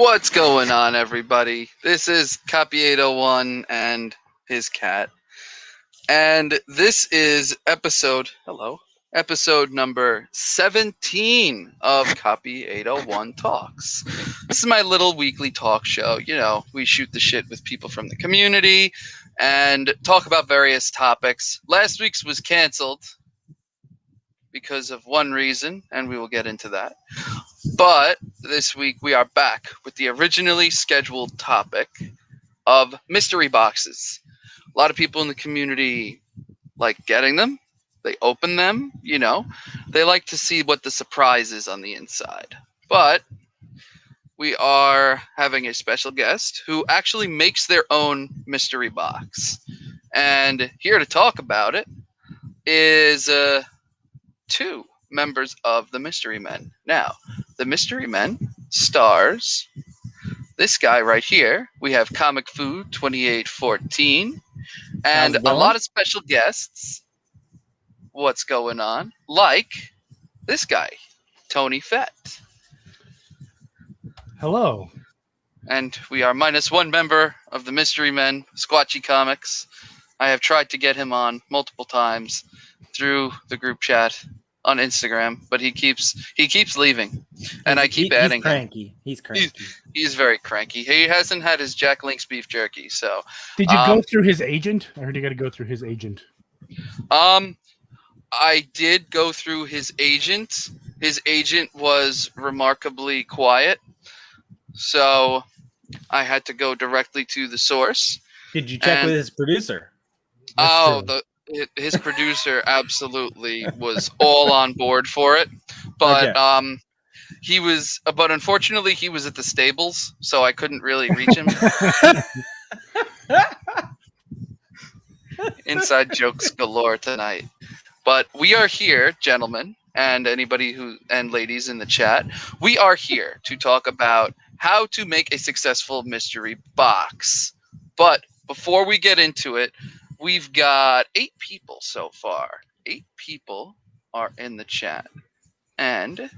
What's going on, everybody? This is Copy801 and his cat. And this is episode number 17 of Copy801 Talks. This is my little weekly talk show. You know, we shoot the shit with people from the community and talk about various topics. Last week's was canceled because of one reason, and we will get into that. But this week we are back with the originally scheduled topic of mystery boxes. A lot of people in the community like getting them. They open them, you know. They like to see what the surprise is on the inside. But we are having a special guest who actually makes their own mystery box. And here to talk about it is two members of the Mystery Men. Now, the Mystery Men stars this guy right here. We have Comic Food 2814 and a lot of special guests. What's going on? Like this guy, Tony Fett. Hello. And we are minus one member of the Mystery Men, Squatchy Comics. I have tried to get him on multiple times through the group chat on Instagram, but he keeps leaving, and I keep adding him. He's cranky. He's very cranky. He hasn't had his Jack Link's beef jerky. So, did you go through his agent? I heard you got to go through his agent. I did go through his agent. His agent was remarkably quiet, so I had to go directly to the source. Did you check with his producer? His producer absolutely was all on board for it, but okay. But unfortunately he was at the stables, so I couldn't really reach him. Inside jokes galore tonight. But we are here, gentlemen, and anybody and ladies in the chat. We are here to talk about how to make a successful mystery box. But before we get into it, we've got 8 people so far. 8 people are in the chat. And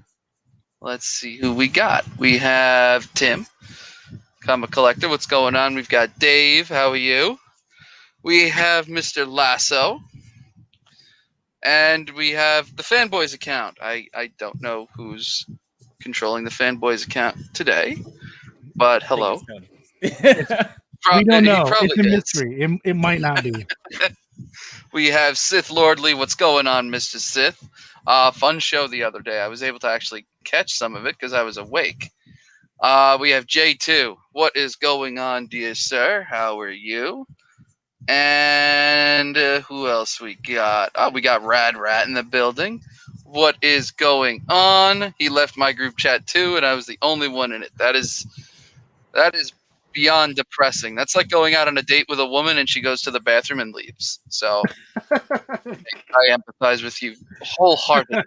let's see who we got. We have Tim, Comic Collector. What's going on? We've got Dave. How are you? We have Mr. Lasso. And we have the Fanboys account. I don't know who's controlling the Fanboys account today. But hello. We don't know. It's a mystery. It might not be. We have Sith Lordly. What's going on, Mr. Sith? Fun show the other day. I was able to actually catch some of it because I was awake. We have J2. What is going on, dear sir? How are you? And who else we got? Oh, we got Rad Rat in the building. What is going on? He left my group chat too, and I was the only one in it. That is beyond depressing. That's like going out on a date with a woman and she goes to the bathroom and leaves. So I empathize with you wholeheartedly.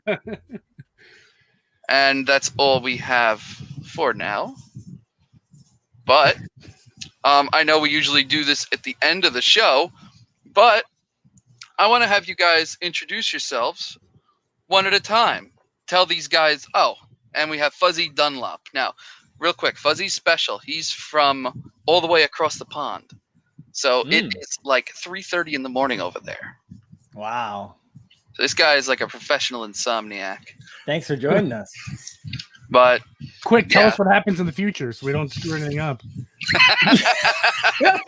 And that's all we have for now. But I know we usually do this at the end of the show, but I want to have you guys introduce yourselves one at a time. Tell these guys, and we have Fuzzy Dunlop. Now, real quick, Fuzzy's special. He's from all the way across the pond. So it is like 3:30 in the morning over there. Wow. So this guy is like a professional insomniac. Thanks for joining us. But quick, tell us what happens in the future so we don't screw anything up.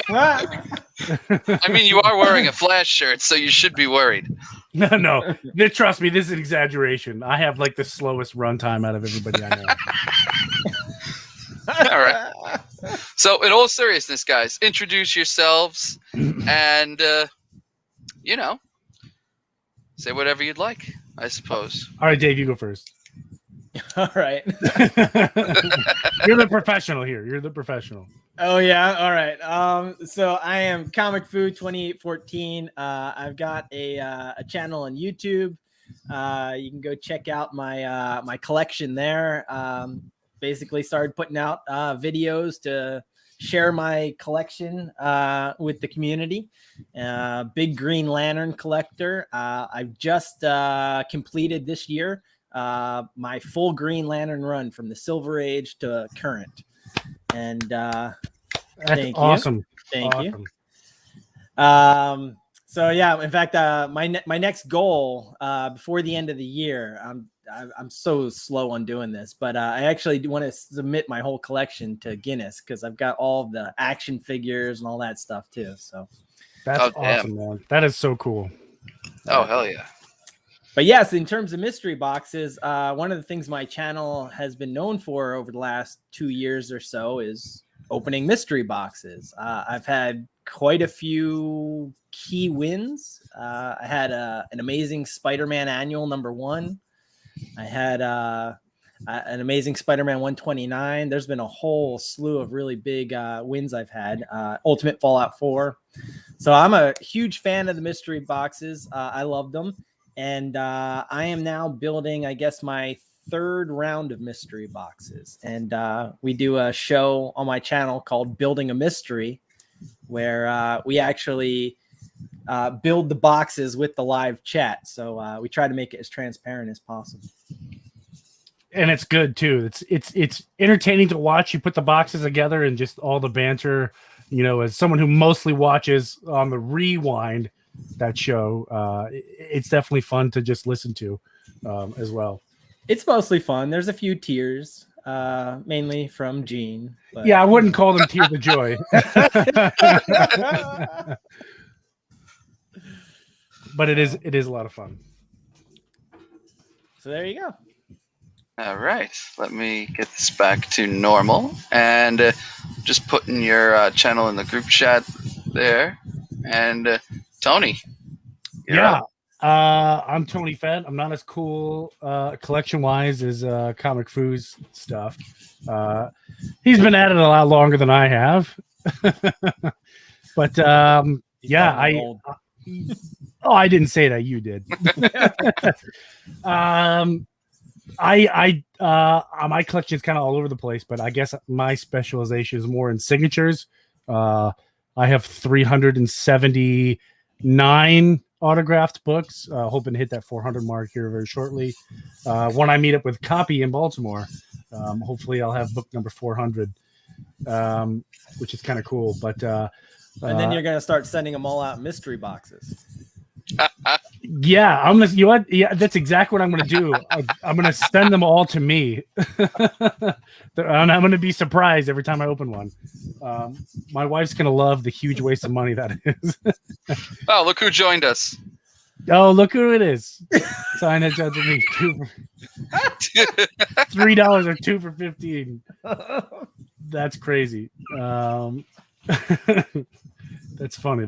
I mean, you are wearing a Flash shirt, so you should be worried. No. Trust me, this is an exaggeration. I have like the slowest run time out of everybody I know. All right. So, in all seriousness, guys, introduce yourselves and, say whatever you'd like, I suppose. All right, Dave, you go first. All right. You're the professional here. You're the professional. Oh, yeah. All right. So I am Comic Food 2814. I've got a channel on YouTube. You can go check out my collection there. Basically started putting out videos to share my collection with the community. Big Green Lantern collector. I've just completed this year my full Green Lantern run from the Silver Age to current. And That's thank you. awesome. Thank Awesome. you. So yeah, in fact, my next goal before the end of the year, I'm so slow on doing this, but I actually do want to submit my whole collection to Guinness because I've got all of the action figures and all that stuff too. So That's awesome, man. That is so cool. Oh, hell yeah. But yes, in terms of mystery boxes, one of the things my channel has been known for over the last 2 years or so is opening mystery boxes. I've had quite a few key wins. I had an amazing Spider-Man annual #1. I had an amazing Spider-Man 129. There's been a whole slew of really big wins I've had. Ultimate Fallout 4. So I'm a huge fan of the mystery boxes. I love them. And I am now building, I guess, my 3rd round of mystery boxes. And we do a show on my channel called Building a Mystery, where we actually build the boxes with the live chat. So we try to make it as transparent as possible. And it's good too. It's entertaining to watch. You put the boxes together and just all the banter. You know, as someone who mostly watches on the Rewind, that show, it's definitely fun to just listen to as well. It's mostly fun. There's a few tears, mainly from Gene. But, yeah, I wouldn't call them tears of joy. But it is a lot of fun. So there you go. All right, let me get this back to normal, and just putting your channel in the group chat there. And Tony, yeah, I'm Tony Fett. I'm not as cool collection wise as Comic Foo's stuff. He's been at it a lot longer than I have, but yeah, I didn't say that. You did. My collection is kind of all over the place, but I guess my specialization is more in signatures. I have 379 autographed books, hoping to hit that 400 mark here very shortly. When I meet up with Copy in Baltimore, hopefully I'll have book number 400, which is kind of cool. But and then you're gonna start sending them all out in mystery boxes. Yeah, I'm gonna. You know what? Yeah, that's exactly what I'm gonna do. I'm gonna send them all to me, and I'm gonna be surprised every time I open one. My wife's gonna love the huge waste of money that is. Oh, look who joined us! Oh, look who it is! Sign it to me. $3 or 2 for 15. That's crazy. That's funny.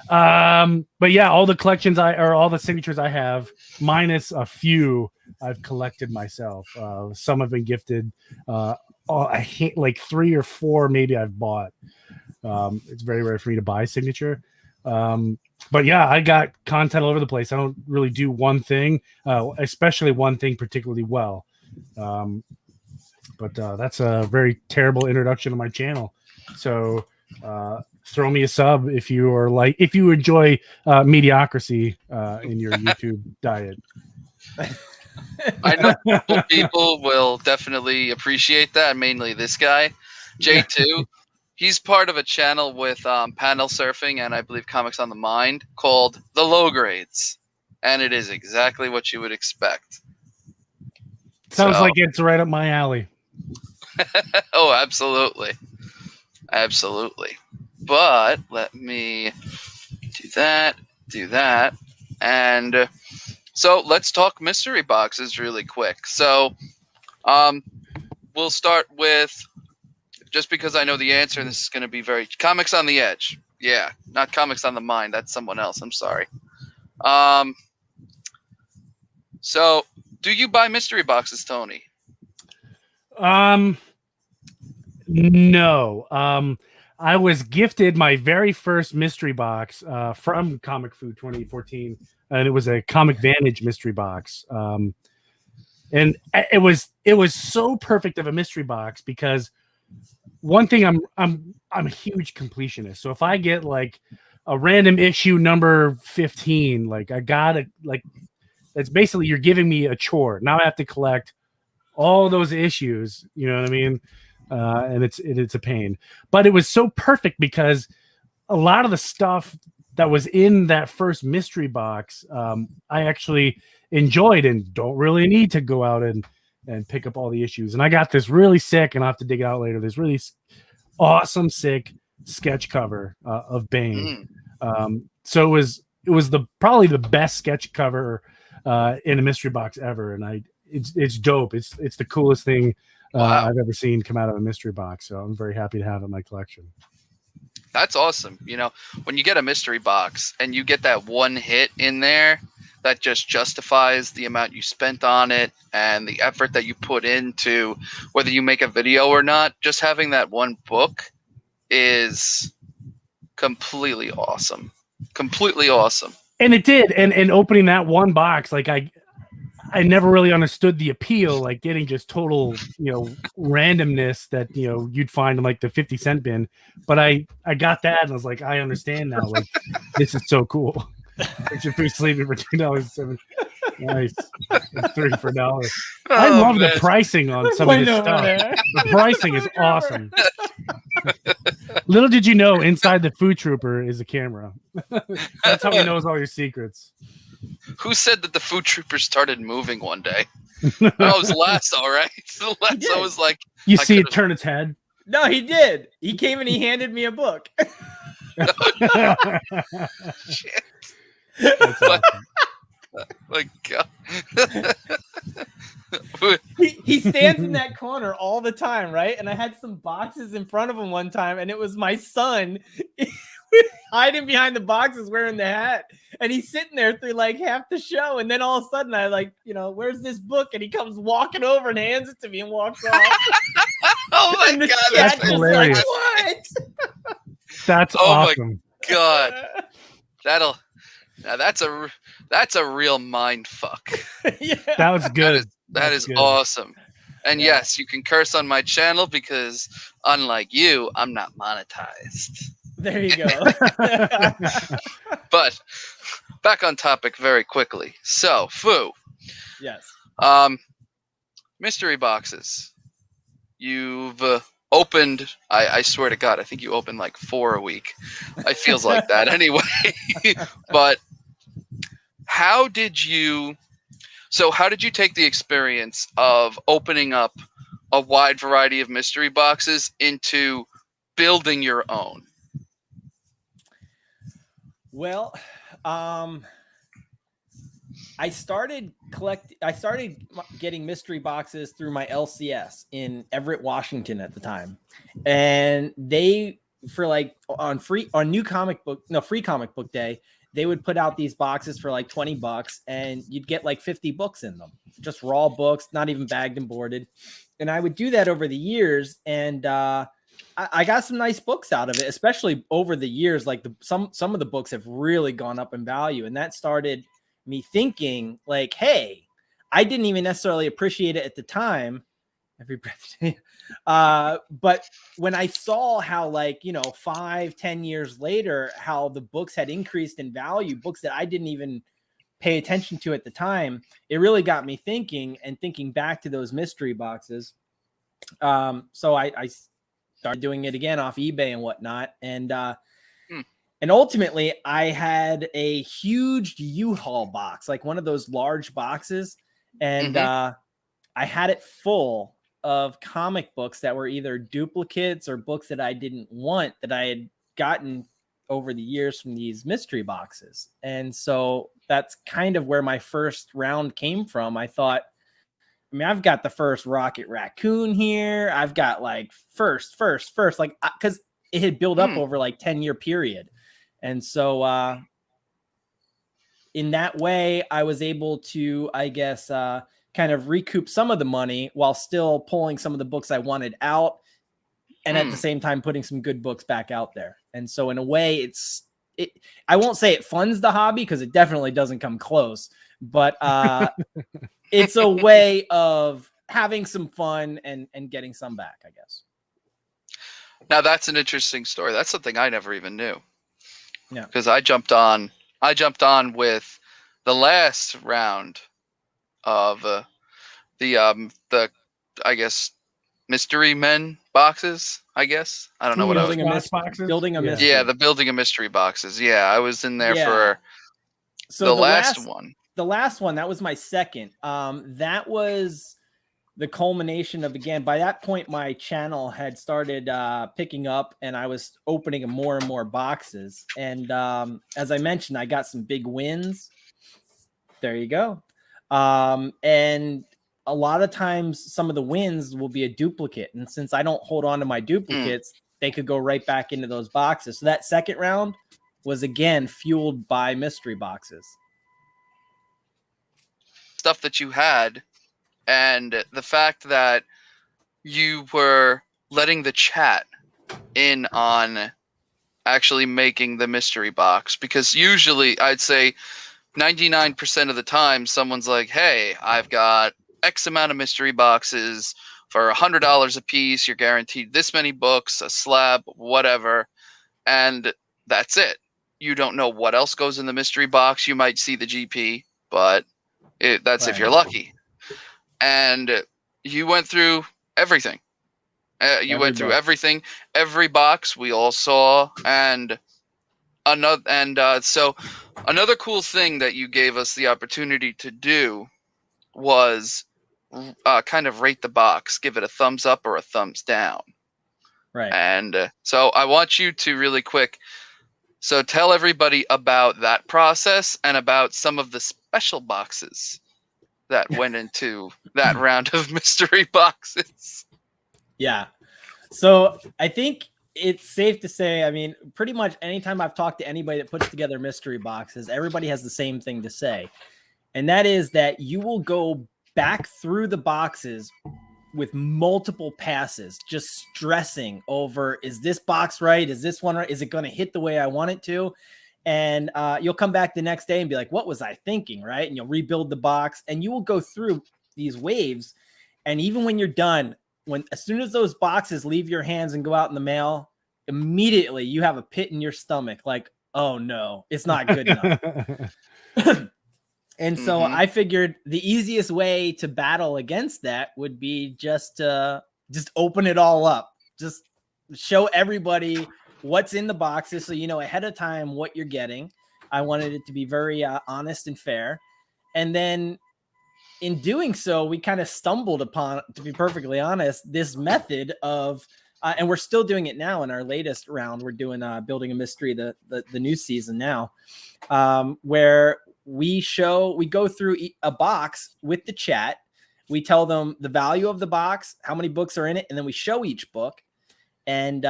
But yeah, all the collections all the signatures I have, minus a few, I've collected myself. Some have been gifted. I hate like 3 or 4 maybe I've bought. It's very rare for me to buy signature. But yeah, I got content all over the place. I don't really do one thing, especially one thing particularly well. But that's a very terrible introduction to my channel. So throw me a sub if you enjoy mediocrity in your YouTube diet. I know people will definitely appreciate that. Mainly this guy, J2. He's part of a channel with panel surfing and I believe Comics on the Mind called The Low Grades, and it is exactly what you would expect. Sounds like it's right up my alley. Oh, absolutely. But let me do that, and so let's talk mystery boxes really quick. So we'll start with, just because I know the answer, and this is going to be very Comics on the Edge. Yeah, not Comics on the Mind. That's someone else. I'm sorry. So do you buy mystery boxes, Tony? No. I was gifted my very first mystery box from Comic Food 2014, and it was a Comic Vantage mystery box. And it was so perfect of a mystery box because one thing, I'm a huge completionist. So if I get like a random issue number 15, like I gotta, like, that's basically you're giving me a chore. Now I have to collect all those issues. You know what I mean? and it's a pain. But it was so perfect because a lot of the stuff that was in that first mystery box, I actually enjoyed and don't really need to go out and pick up all the issues. And I got this really sick, and I'll have to dig it out later. This really awesome, sick sketch cover of Bane. So it was probably the best sketch cover in a mystery box ever, and it's dope. It's the coolest thing I've ever seen come out of a mystery box. So I'm very happy to have it in my collection. That's awesome. You know, when you get a mystery box and you get that one hit in there, that just justifies the amount you spent on it and the effort that you put into whether you make a video or not. Just having that one book is completely awesome. Completely awesome. And it did. And opening that one box, like I never really understood the appeal, like getting just total, randomness that, you'd find in like the 50-cent bin. But I got that and I was like, I understand now. Like, this is so cool. It's your free sleeping for $2.07. Nice. And 3 for $1. I love the pricing on some of this stuff. The pricing is awesome. Little did you know, inside the Food Trooper is a camera. That's how he knows all your secrets. Who said that the Food Trooper started moving one day? That was Lasso, right? Lasso was like... You see it turn its head? No, he did. He came and he handed me a book. Shit. That's awesome. My God. He stands in that corner all the time, right? And I had some boxes in front of him one time, and it was my son hiding behind the boxes wearing the hat. And he's sitting there through like half the show. And then all of a sudden I like, where's this book? And he comes walking over and hands it to me and walks off. Oh my God. That's hilarious. Like, what? That's awesome. God. That's a real mind fuck. Yeah. That was good. That is awesome. And yes, you can curse on my channel because unlike you, I'm not monetized. There you go. But back on topic very quickly. So, Fu. Yes. Mystery boxes. You've opened, I swear to God, I think you opened like 4 a week. It feels like that anyway. But how did you take the experience of opening up a wide variety of mystery boxes into building your own? Well, I started getting mystery boxes through my LCS in Everett, Washington at the time. And they, for like free comic book day, they would put out these boxes for like $20 and you'd get like 50 books in them, just raw books, not even bagged and boarded. And I would do that over the years. And, I got some nice books out of it, especially over the years. Like some of the books have really gone up in value. And that started me thinking like, hey, I didn't even necessarily appreciate it at the time. Every breath. But when I saw how 5-10 years later, how the books had increased in value, books that I didn't even pay attention to at the time, it really got me thinking back to those mystery boxes. So I started doing it again off eBay and whatnot. And ultimately I had a huge U-Haul box, like one of those large boxes. And I had it full of comic books that were either duplicates or books that I didn't want, that I had gotten over the years from these mystery boxes. And so that's kind of where my first round came from. I thought, I've got the first Rocket Raccoon here. I've got like first, like, because it had built up over like 10-year period. And so in that way, I was able to, I guess, kind of recoup some of the money while still pulling some of the books I wanted out. And at the same time, putting some good books back out there. And so in a way, I won't say it funds the hobby because it definitely doesn't come close, but it's a way of having some fun and getting some back, I guess. Now that's an interesting story. That's something I never even knew. Yeah. Because I jumped on with the last round of the I guess Mystery Men boxes, I guess. I don't know what I was. Building a boxes? building a Yeah. mystery. Yeah, the building a mystery boxes. Yeah, I was in there Yeah. for So the last one. The last one, that was my second. That was the culmination of, again, by that point, my channel had started picking up and I was opening more and more boxes. And as I mentioned, I got some big wins. There you go. And a lot of times some of the wins will be a duplicate. And since I don't hold on to my duplicates, they could go right back into those boxes. So that second round was, again, fueled by mystery boxes. Stuff that you had, and the fact that you were letting the chat in on actually making the mystery box, because usually I'd say 99% of the time someone's like, hey, I've got X amount of mystery boxes for $100 a piece, you're guaranteed this many books, a slab, whatever, and that's it. You don't know what else goes in the mystery box. You might see the GP, but that's if you're lucky. And you went through everything. You went through everything, every box we all saw, and so another cool thing that you gave us the opportunity to do was kind of rate the box, give it a thumbs up or a thumbs down. Right. And so I want you to really quick. So tell everybody about that process and about some of the special boxes that went into that round of mystery boxes. Yeah. So I think it's safe to say, I mean, pretty much anytime I've talked to anybody that puts together mystery boxes, everybody has the same thing to say. And that is that you will go back through the boxes with multiple passes, just stressing over, is this box right? Is this one right? Is it going to hit the way I want it to? And you'll come back the next day and be like, what was I thinking? Right. And you'll rebuild the box and you will go through these waves. And even when you're done, as soon as those boxes leave your hands and go out in the mail, immediately you have a pit in your stomach. Like, oh no, it's not good enough. And so I figured the easiest way to battle against that would be just open it all up. Just show everybody what's in the boxes so you know ahead of time what you're getting. I wanted it to be very honest and fair. And then in doing so, we kind of stumbled upon, to be perfectly honest, this method of, and we're still doing it now in our latest round. We're doing Building a Mystery, the new season now, where we go through a box with the chat. We tell them the value of the box, how many books are in it, and then we show each book. And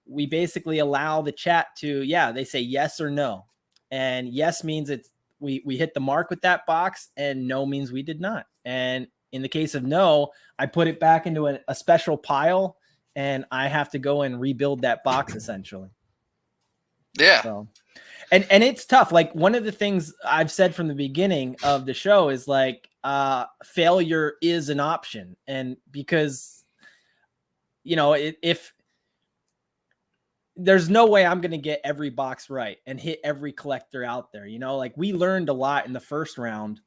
we basically allow the chat to, they say yes or no. And yes means we hit the mark with that box, and no means we did not. And in the case of no, I put it back into a special pile, and I have to go and rebuild that box essentially. Yeah. So, and it's tough. Like, one of the things I've said from the beginning of the show is like, failure is an option. And because, if there's no way I'm going to get every box right and hit every collector out there, like we learned a lot in the first round.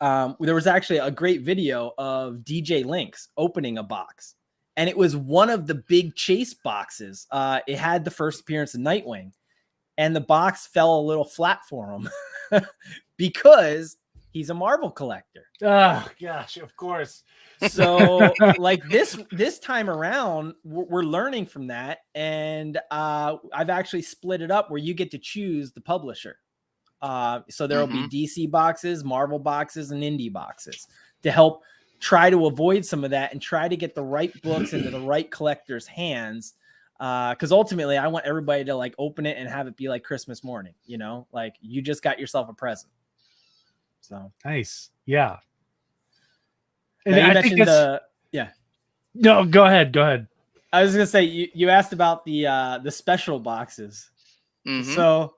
There was actually a great video of DJ Lynx opening a box, and it was one of the big chase boxes. It had the first appearance of Nightwing, and the box fell a little flat for him because he's a Marvel collector. Oh gosh, of course. So like this time around, we're learning from that. And I've actually split it up where you get to choose the publisher. So there'll be DC boxes, Marvel boxes, and indie boxes to help try to avoid some of that and try to get the right books into the right collector's hands. Because ultimately I want everybody to like open it and have it be like Christmas morning, like you just got yourself a present. So nice. Yeah. And you mentioned No, go ahead. I was gonna say you asked about the special boxes. So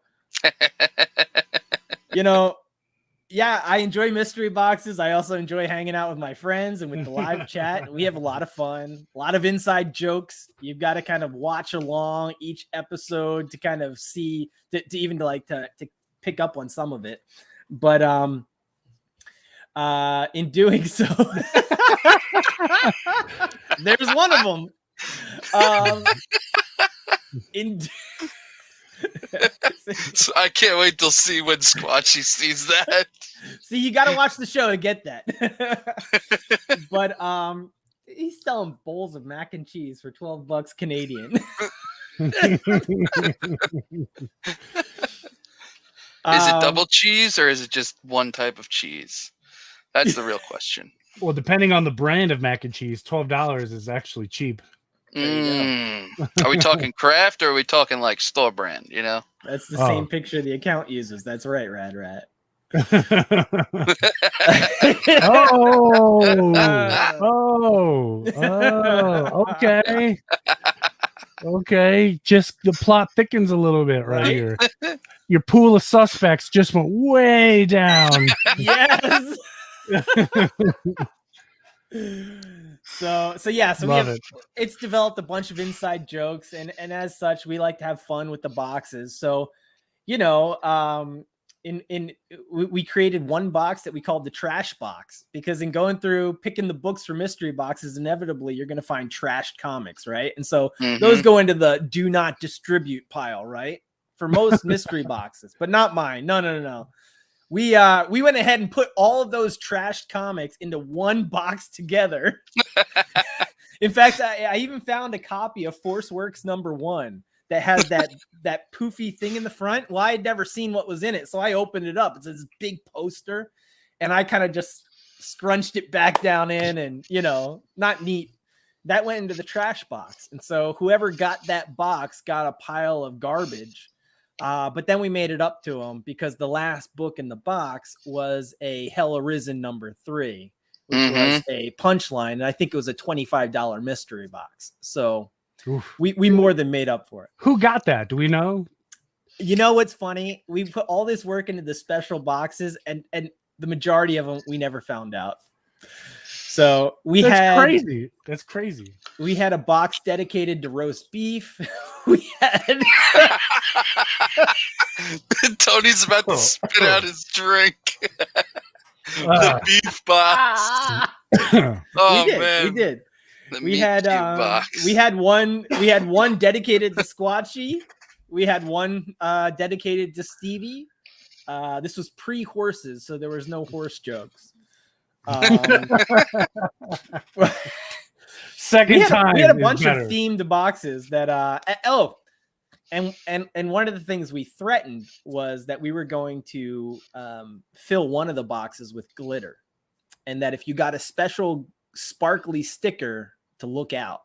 I enjoy mystery boxes. I also enjoy hanging out with my friends and with the live chat. We have a lot of fun, a lot of inside jokes. You've got to kind of watch along each episode to kind of see to pick up on some of it. But in doing so, there's one of them. In So I can't wait to see when Squatchy sees that. See, you got to watch the show to get that. But he's selling bowls of mac and cheese for $12 Canadian. Is it double cheese or is it just one type of cheese? That's the real question. Well, depending on the brand of mac and cheese, $12 is actually cheap. Are we talking craft or are we talking like store brand? You know, That's the same picture the account uses. That's right, Rad Rat. Okay. Okay, just the plot thickens a little bit right here. Your pool of suspects just went way down. Yes. So it's developed a bunch of inside jokes, and as such, we like to have fun with the boxes. So, you know, we created one box that we called the trash box, because in going through picking the books for mystery boxes, inevitably you're going to find trashed comics, right? And so those go into the do not distribute pile, right? For most mystery boxes, but not mine. No. We went ahead and put all of those trashed comics into one box together. In fact, I even found a copy of Force Works #1 that has that poofy thing in the front. Well, I had never seen what was in it, so I opened it up. It's this big poster, and I kind of just scrunched it back down in, and not neat. That went into the trash box, and so whoever got that box got a pile of garbage. But then we made it up to them, because the last book in the box was a Hell Arisen #3, which was a punchline, and I think it was a $25 mystery box. So we more than made up for it. Who got that? Do we know? You know what's funny? We put all this work into the special boxes, and the majority of them we never found out. So That's crazy. We had a box dedicated to roast beef. We had Tony's about to spit out his drink. The beef box. We did. We had one dedicated to Squatchy. We had one dedicated to Stevie. This was pre-horses, so there was no horse jokes. Second time. We had a bunch of themed boxes that and one of the things we threatened was that we were going to fill one of the boxes with glitter, and that if you got a special sparkly sticker to look out.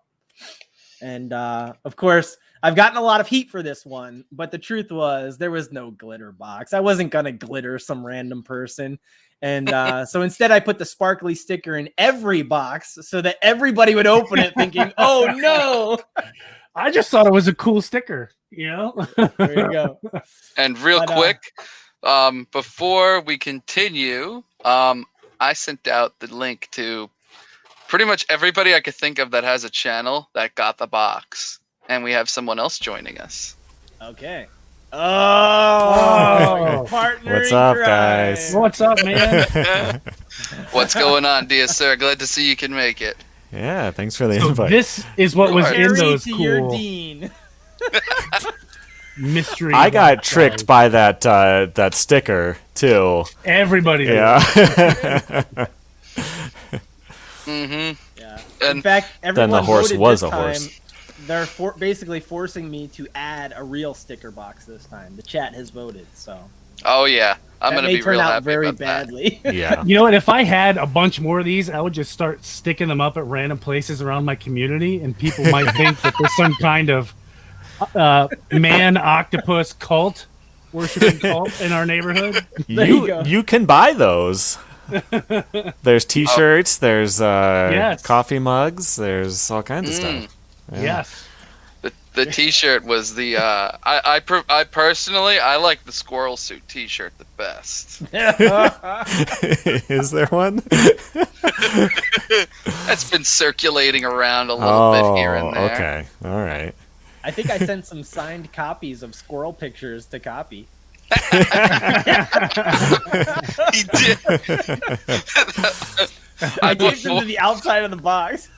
And of course, I've gotten a lot of heat for this one, but the truth was there was no glitter box. I wasn't gonna glitter some random person. And so instead I put the sparkly sticker in every box so that everybody would open it thinking, oh no. I just thought it was a cool sticker, There you go. And real quick, before we continue, I sent out the link to pretty much everybody I could think of that has a channel that got the box. And we have someone else joining us. Okay. Oh, partner. What's up, guys? What's up, man? What's going on, dear sir? Glad to see you can make it. Yeah, thanks for the invite. This is what was in those to cool your dean. mystery. I got tricked by that sticker too. Everybody did. Yeah. Yeah. And in fact, everyone then the horse voted was this a horse. time. They're basically forcing me to add a real sticker box this time. The chat has voted, so. Oh yeah, I'm gonna be real happy very about badly. Yeah. You know what? If I had a bunch more of these, I would just start sticking them up at random places around my community, and people might think that there's some kind of man octopus cult, worshiping cult in our neighborhood. You can buy those. There's T-shirts. There's coffee mugs. There's all kinds of stuff. Yeah. Yes. The T-shirt was the I personally I like the squirrel suit T-shirt the best. Is there one? That's been circulating around a little bit here and there. Okay, all right. I think I sent some signed copies of squirrel pictures to Copy. He did. I gave them to the outside of the box.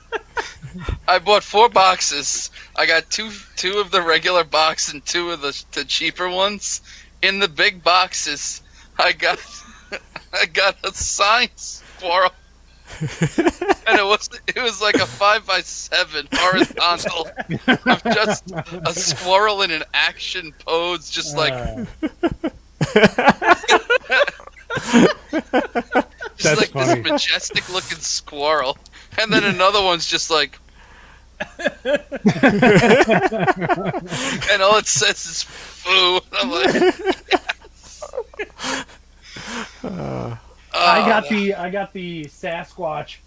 I bought 4 boxes. I got two of the regular box and 2 of the cheaper ones. In the big boxes, I got a signed squirrel, and it was like a 5x7 horizontal of just a squirrel in an action pose, just like. Just like funny. This majestic looking squirrel. And then another one's just like. And all it says is "foo." And I'm like, yes. I got the Sasquatch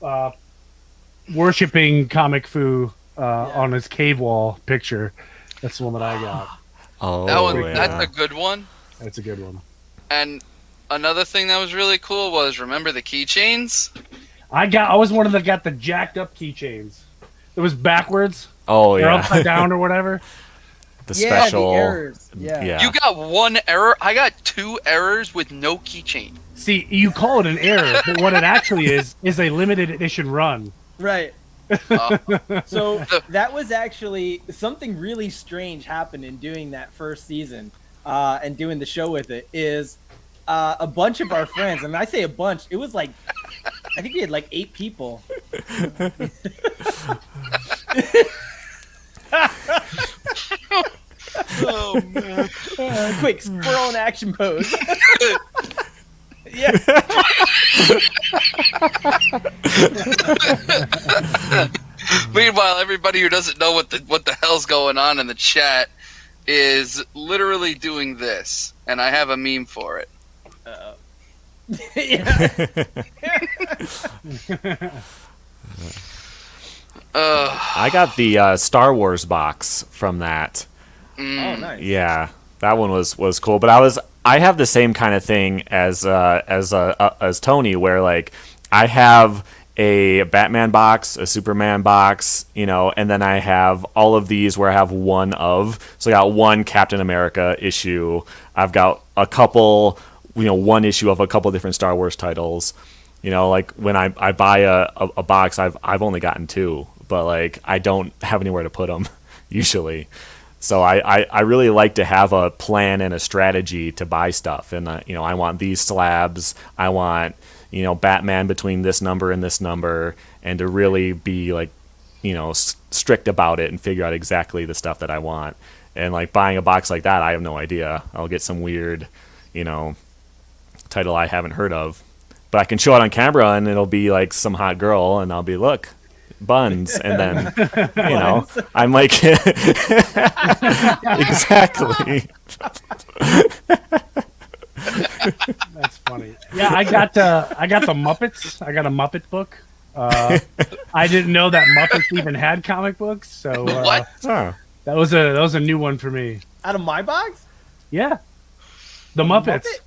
worshiping comic foo on his cave wall picture. That's the one that I got. Oh, that one, that's a good one. That's a good one. And another thing that was really cool was, remember the keychains? I was one of the got the jacked up keychains. It was backwards. Oh yeah, or upside down or whatever. The special. The errors. Yeah. You got 1 error. I got 2 errors with no keychain. See, you call it an error, but what it actually is a limited edition run. Right. So that was actually something really strange happened in doing that first season and doing the show with it. Is a bunch of our friends, and I say a bunch, it was like, I think we had like 8 people. Oh man! Quick, squirrel in action pose. Yeah. Meanwhile, everybody who doesn't know what the hell's going on in the chat is literally doing this, and I have a meme for it. I got the Star Wars box from that. Oh, nice. Yeah, that one was cool. But I have the same kind of thing as Tony, where like I have a Batman box, a Superman box, and then I have all of these where I have one of. So I got one Captain America issue. I've got a couple, one issue of a couple different Star Wars titles. Like when I buy a box, I've only gotten 2, but like I don't have anywhere to put them usually. So I really like to have a plan and a strategy to buy stuff. And, I want these slabs. I want, Batman between this number and this number, and to really be like, strict about it and figure out exactly the stuff that I want. And like buying a box like that, I have no idea. I'll get some weird, title I haven't heard of. But I can show it on camera and it'll be like some hot girl and I'll be, look, buns, and then I'm like exactly. That's funny. Yeah, I got the Muppets. I got a Muppet book. I didn't know that Muppets even had comic books, so what? That was a new one for me. Out of my box? Yeah, the Muppets. Muppet?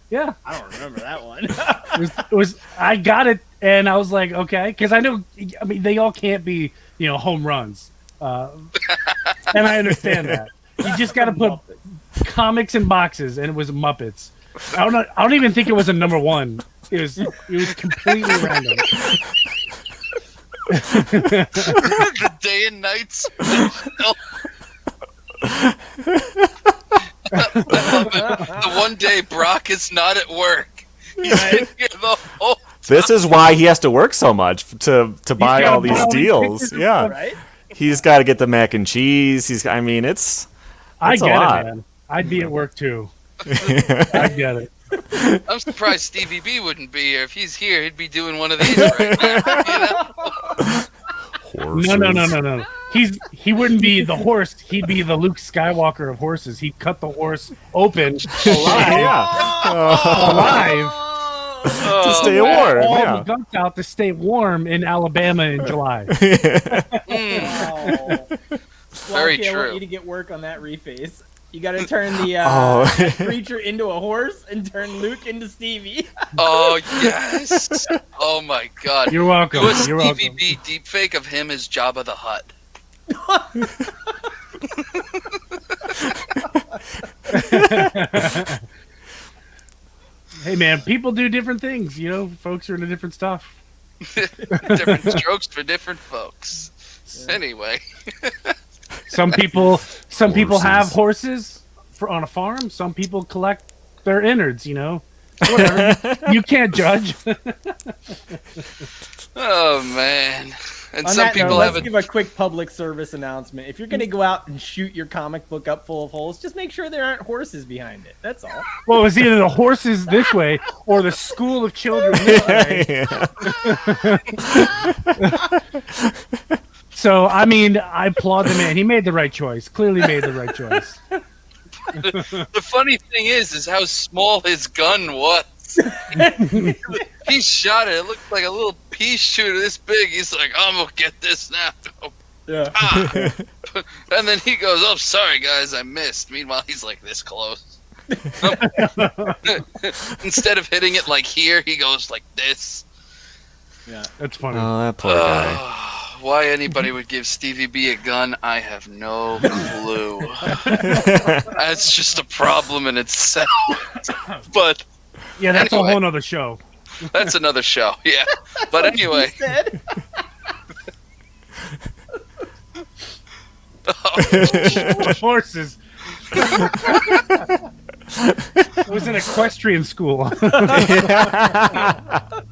Yeah, I don't remember that one. it was I got it and I was like, okay, because I mean they all can't be home runs, and I understand that. You just got to put comics in boxes, and it was Muppets. I don't even think it was a number 1. It was completely random. The day and nights. I love it. The one day Brock is not at work. He's in here the whole time. This is why he has to work so much to buy all these deals. Yeah, right? He's got to get the mac and cheese. It's I a get lot. it, man. I'd be at work too. I get it. I'm surprised Stevie B wouldn't be here. If he's here, he'd be doing one of these right now. Horses. No. He wouldn't be the horse. He'd be the Luke Skywalker of horses. He'd cut the horse open alive. Alive. To stay warm. All Yeah. the guts out to stay warm in Alabama in July. Very Squawky, I want true. you to get work on that reface. You got to turn the creature into a horse and turn Luke into Stevie. Oh yes! Oh my God! You're welcome. Do a You're Stevie welcome. B deepfake of him as Jabba the Hutt. Hey man, people do different things. Folks are into different stuff. Different strokes for different folks. Anyway, Some people have Horses. horses on a farm. Some people collect their innards. Whatever. You can't judge. oh man. And On some that note, people let's have give a quick public service announcement. If you're going to go out and shoot your comic book up full of holes, just make sure there aren't horses behind it. That's all. Well, it was either the horses this way or the school of children this way. So, I mean, I applaud the man. He made the right choice. Clearly made the right choice. The funny thing is how small his gun was. He shot it. It looked like a little pea shooter this big. He's like, I'm gonna get this now. Yeah. Ah. And then he goes, oh, sorry guys, I missed. Meanwhile, he's like this close. Instead of hitting it like here, he goes like this. Yeah. That's funny. Oh, that poor guy. Why anybody would give Stevie B a gun, I have no clue. That's just a problem in itself. But Yeah, that's anyway. a whole nother show. that's another show, yeah. But anyway, He said. Horses. It was an equestrian school. oh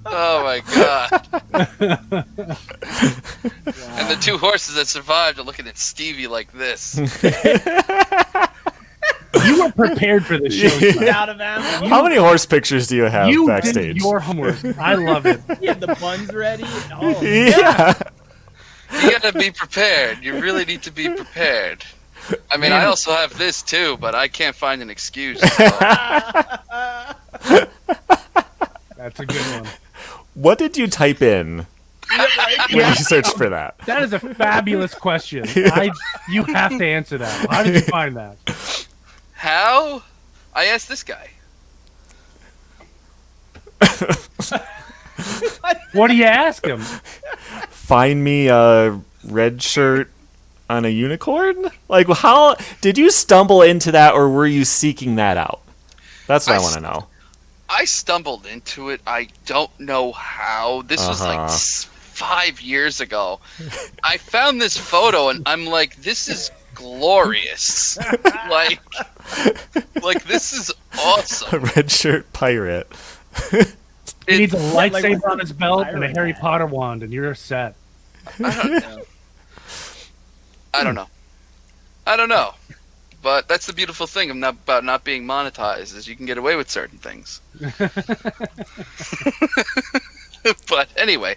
my god. And the two horses that survived are looking at Stevie like this. You were prepared for this show. Out of ammo. How many horse pictures do you have You backstage? did your homework. I love it. You had the buns ready. Oh, Yeah. You gotta be prepared. You really need to be prepared. I mean, I also have this too, but I can't find an excuse. So. That's a good one. What did you type in when you searched for that? That is a fabulous question. You have to answer that. How did you find that? How? I asked this guy. What do you ask him? Find me a red shirt on a unicorn? Like, how did you stumble into that, or were you seeking that out? That's what I want to know. I stumbled into it. I don't know how. This was like 5 years ago. I found this photo and I'm like, this is glorious. like this is awesome. A red shirt pirate. He needs a like lightsaber what's on his belt and a pirate Harry hat? Potter wand, and you're set. I don't know. I don't know. But that's the beautiful thing about not being monetized, is you can get away with certain things. But anyway,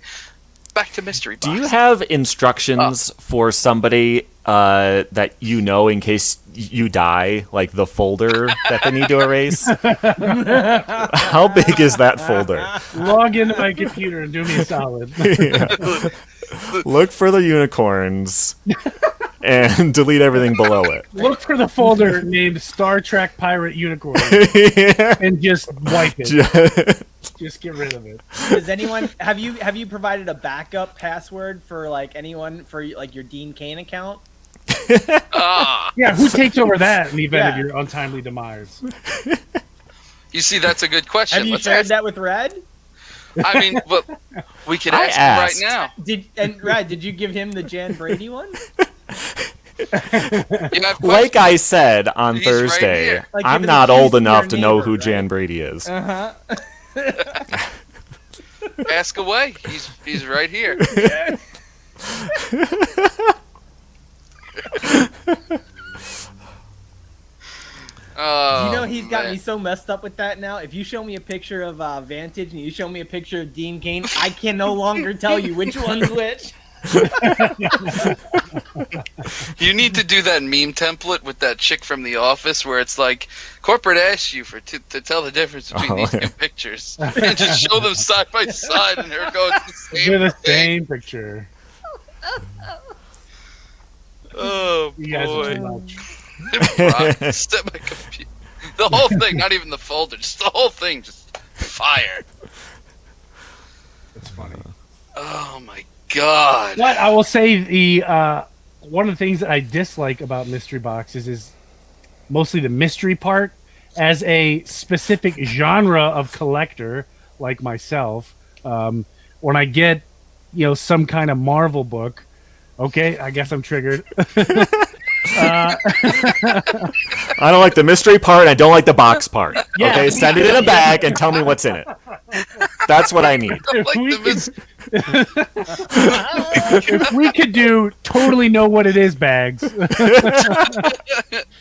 back to Mystery Box. Do you have instructions for somebody that you know in case you die, like the folder that they need to erase? How big is that folder? Log into my computer and do me a solid. Look for the unicorns and delete everything below it. Look for the folder named Star Trek Pirate Unicorn and just wipe it. Just get rid of it. Does anyone have you provided a backup password for like anyone for like your Dean Cain account? Yeah, who takes over that in the event Yeah. of your untimely demise? You see, that's a good question. Have you Let's shared ask- that with Red? I mean, but we could I ask him right asked. now. Red, did you give him the Jan Brady one? You have Like I said on He's right Thursday, here. Like, I'm give it not a old piece to enough your to know neighbor, who right? Jan Brady is. Ask away. He's right here. Oh, You know he's got man. me so messed up with that now. If you show me a picture of Vantage and you show me a picture of Dean Cain, I can no longer tell you which one's which. You need to do that meme template with that chick from The Office where it's like, corporate asked you to tell the difference between these two pictures. And just show them side by side and there goes the same They're the thing. same picture. Oh, You guys are too boy. much. Step my computer. The whole thing, not even the folder, just the whole thing, just fire. It's funny. Oh my god. But I will say the one of the things that I dislike about mystery boxes is mostly the mystery part. As a specific genre of collector like myself, when I get some kind of Marvel book, Okay, I guess I'm triggered. I don't like the mystery part, and I don't like the box part. Yeah. Okay, send it in a bag and tell me what's in it. That's what I need. If Like we, the could, if we could do totally know what it is bags.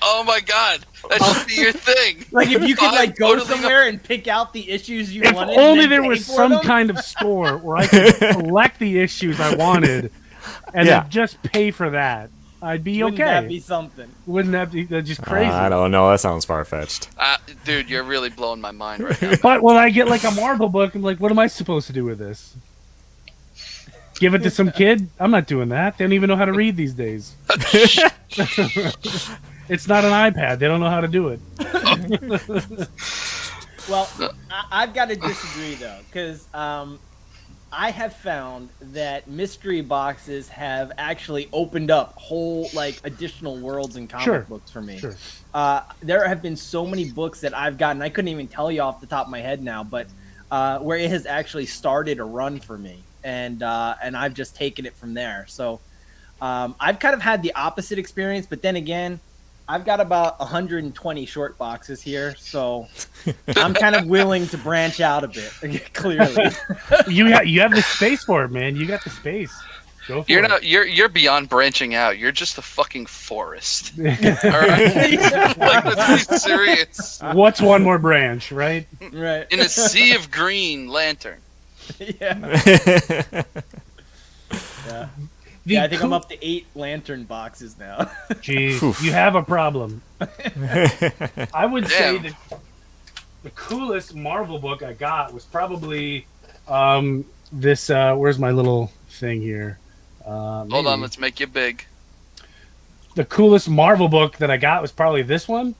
Oh my god, that should be your thing. Like if you could I'm like go totally somewhere and pick out the issues you If wanted. and only then there pay was for some them. kind of store where I could select the issues I wanted and Yeah. then just pay for that. I'd be Wouldn't okay. that be something? Wouldn't that be that's just crazy? I don't know. That sounds far fetched. Dude, you're really blowing my mind right now. But when I get like a Marvel book, I'm like, what am I supposed to do with this? Give it to some kid? I'm not doing that. They don't even know how to read these days. It's not an iPad. They don't know how to do it. Well, I've got to disagree though, because I have found that mystery boxes have actually opened up whole like additional worlds in comic Sure. books for me. Sure. There have been so many books that I've gotten, I couldn't even tell you off the top of my head now, but where it has actually started a run for me, and I've just taken it from there. So I've kind of had the opposite experience, but then again, I've got about 120 short boxes here, so I'm kind of willing to branch out a bit. Clearly, You have the space for it, man. You got the space. Go for You're it. not. You're beyond branching out. You're just a fucking forest. All right. Like, let's be serious. What's one more branch, right? right? In a sea of green lantern. Yeah. Yeah. The Yeah, I think I'm cool- up to 8 lantern boxes now. Jeez, Oof. you have a problem. I would say Damn. that the coolest Marvel book I got was probably this. Where's my little thing here? Hold Maybe. on, let's make you big. The coolest Marvel book that I got was probably this one.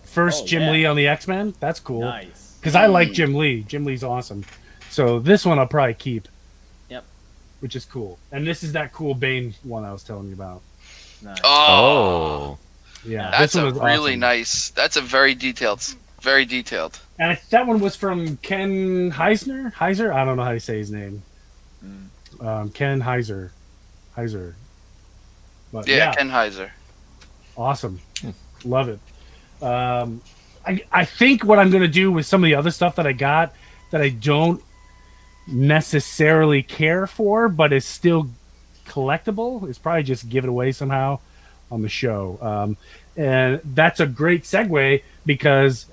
First Oh, Jim yeah. Lee on the X-Men. That's cool. Nice. Because I like Jim Lee. Jim Lee's awesome. So this one I'll probably keep. Yep. Which is cool. And this is that cool Bane one I was telling you about. Nice. Oh, Yeah. that's this one a was really awesome. nice. That's a very detailed. Very detailed. And that one was from Ken Heisner? Heiser? I don't know how to say his name. Ken Heiser. But Yeah, Ken Heiser. awesome. Love it. I think what I'm going to do with some of the other stuff that I got that I don't necessarily care for, but is still collectible, is probably just give it away somehow on the show. And that's a great segue because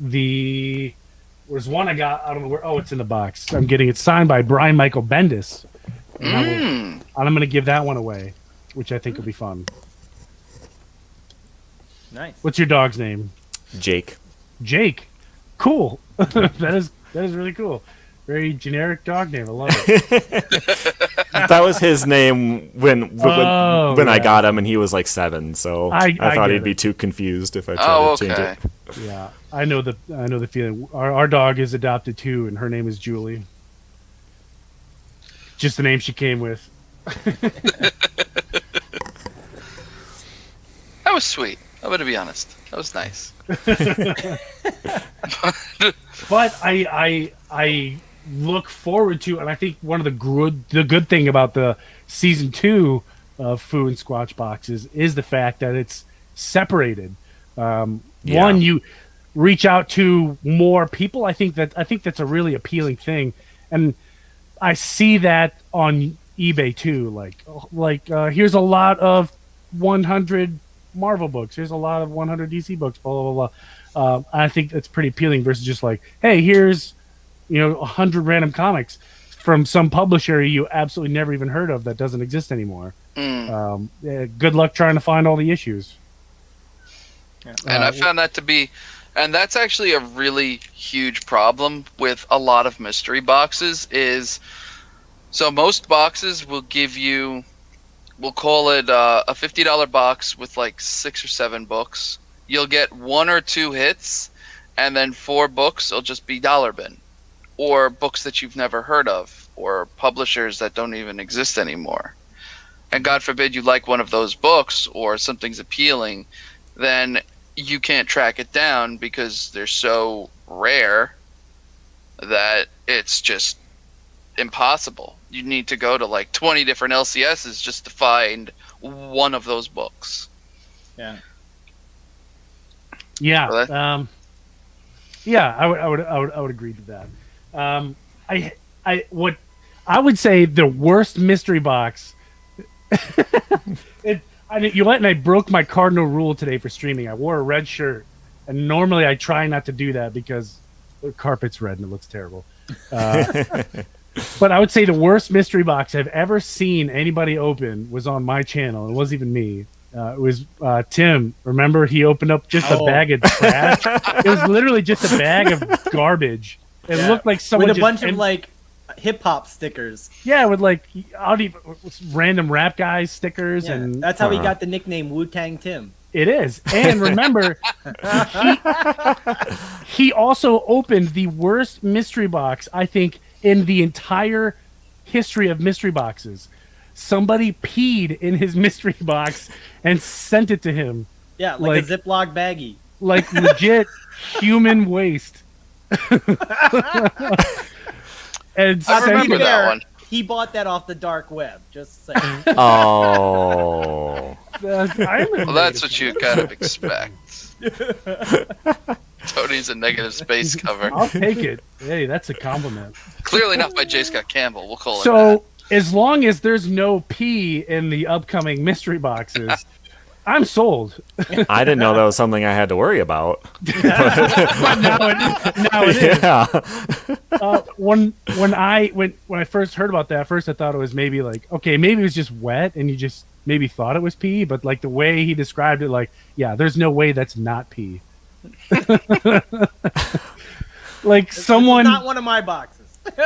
there's one I got. I don't know where. Oh, it's in the box. I'm getting it signed by Brian Michael Bendis. And I'm going to give that one away, which I think will be fun. Nice. What's your dog's name? Jake. Jake. Cool. that is really cool. Very generic dog name. I love it. That was his name when Oh, I yeah. got him, and he was like 7. So I thought get he'd be it. too confused if I Oh, tried to change okay. it. Yeah, I know the feeling. Our dog is adopted too, and her name is Julie. Just the name she came with. That was sweet. I'm gonna be honest. That was nice. But I look forward to, and I think one of the good thing about the season 2 of Foo and Squatch boxes is the fact that it's separated. One, you reach out to more people. I think that's a really appealing thing, and I see that on eBay too. Like here's a lot of 100 Marvel books. Here's a lot of 100 DC books. Blah blah blah. I think that's pretty appealing versus just like, hey, here's 100 random comics from some publisher you absolutely never even heard of that doesn't exist anymore. Good luck trying to find all the issues. And I found that to be, and that's actually a really huge problem with a lot of mystery boxes is, so most boxes will give you, we'll call it a $50 box with like 6 or 7 books. You'll get 1 or 2 hits, and then 4 books will just be dollar bin, or books that you've never heard of, or publishers that don't even exist anymore. And God forbid you like one of those books or something's appealing, then you can't track it down because they're so rare that it's just impossible. you need to go to like 20 different LCSs just to find one of those books. Yeah. Yeah. Well, Yeah, I would agree to that. I would say the worst mystery box. I broke my cardinal rule today for streaming. I wore a red shirt, and normally I try not to do that because the carpet's red and it looks terrible. But I would say the worst mystery box I've ever seen anybody open was on my channel. It wasn't even me. It was Tim. Remember, he opened up just a bag of trash. It was literally just a bag of garbage. It looked like someone with a bunch of like hip hop stickers. Yeah, with like random rap guys stickers, and that's how he got the nickname Wu-Tang Tim. It is. And remember, he also opened the worst mystery box, I think, in the entire history of mystery boxes. Somebody peed in his mystery box and sent it to him. Yeah, like a Ziploc baggie. Like legit human waste. And I remember that one. He bought that off the dark web. Just saying. Oh. Well, that's what you kind of expect. Tony's a negative space cover. I'll take it. Hey, that's a compliment. Clearly not by J. Scott Campbell. We'll call it So, as long as there's no pee in the upcoming mystery boxes, I'm sold. I didn't know that was something I had to worry about. But now it is. Yeah. When I first heard about that, first I thought it was maybe like, okay, maybe it was just wet and you just maybe thought it was pee, but like the way he described it, like, yeah, there's no way that's not pee. Like someone, not one of my boxes.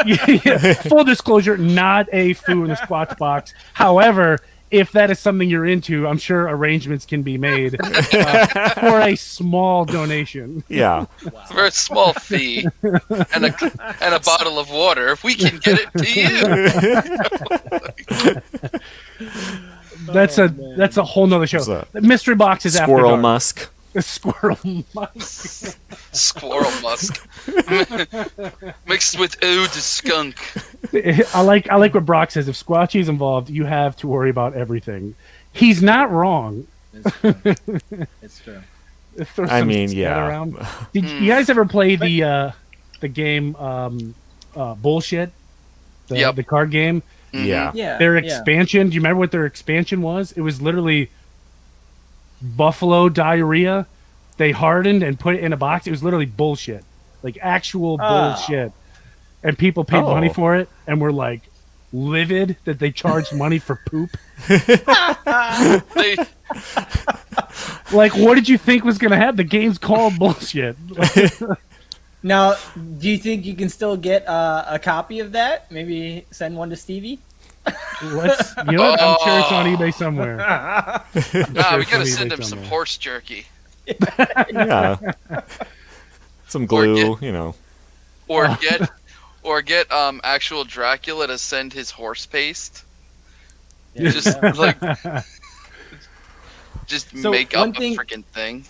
Yeah, full disclosure, not a Foo in the Squatch box. However, if that is something you're into, I'm sure arrangements can be made for a small donation. Yeah. Wow. For a small fee and a bottle of water, if we can get it to you. That's a whole nother show. The mystery box is Squirrel after dark. musk. A squirrel musk. Squirrel musk mixed with ode to skunk. I like what Brock says. If Squatchy's involved, you have to worry about everything. He's not wrong. It's true. Throw I some mean, stat yeah. Around. Did you guys ever play the game Bullshit? The card game. Mm-hmm. Yeah. Yeah. Their expansion. Do you remember what their expansion was? It was literally buffalo diarrhea. They hardened and put it in a box. It was literally bullshit, like actual bullshit. And people paid money for it, and were like livid that they charged money for poop. Like, what did you think was gonna happen? The game's called Bullshit. Now, do you think you can still get a copy of that? Maybe send one to Stevie. What? I'm sure it's on eBay somewhere. Nah, we gotta send him some horse jerky. Yeah. Some glue, Or get actual Dracula to send his horse paste. Just make up a freaking thing.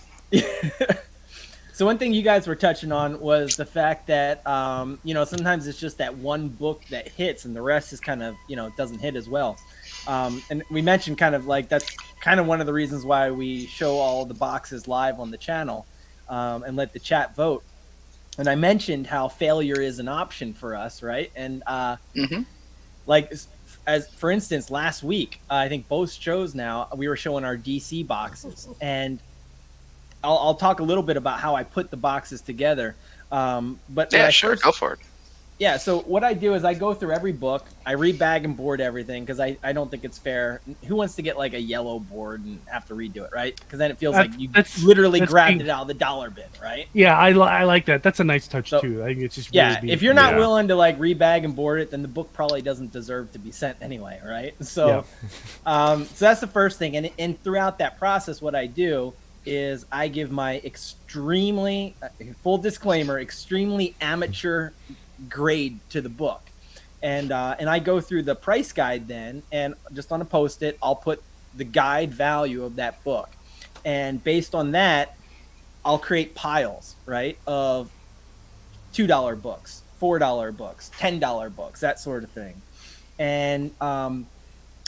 So one thing you guys were touching on was the fact that sometimes it's just that one book that hits and the rest is kind of doesn't hit as well. And we mentioned kind of like that's kind of one of the reasons why we show all the boxes live on the channel and let the chat vote. And I mentioned how failure is an option for us, right? And like as for instance, last week I think both shows now we were showing our DC boxes, and I'll talk a little bit about how I put the boxes together. But yeah, sure, go for it. Yeah, so what I do is I go through every book, I rebag and board everything because I don't think it's fair. Who wants to get like a yellow board and have to redo it, right? Because then it feels like you literally grabbed it out of the dollar bin, right? Yeah, I like that. That's a nice touch too. I think it's just really if you're not willing to like rebag and board it, then the book probably doesn't deserve to be sent anyway, right? So, so that's the first thing. And throughout that process, what I do is I give my extremely full disclaimer, extremely amateur grade to the book, and I go through the price guide then, and just on a post-it I'll put the guide value of that book, and based on that I'll create piles, right, of $2 books, $4 books, $10 books, that sort of thing. And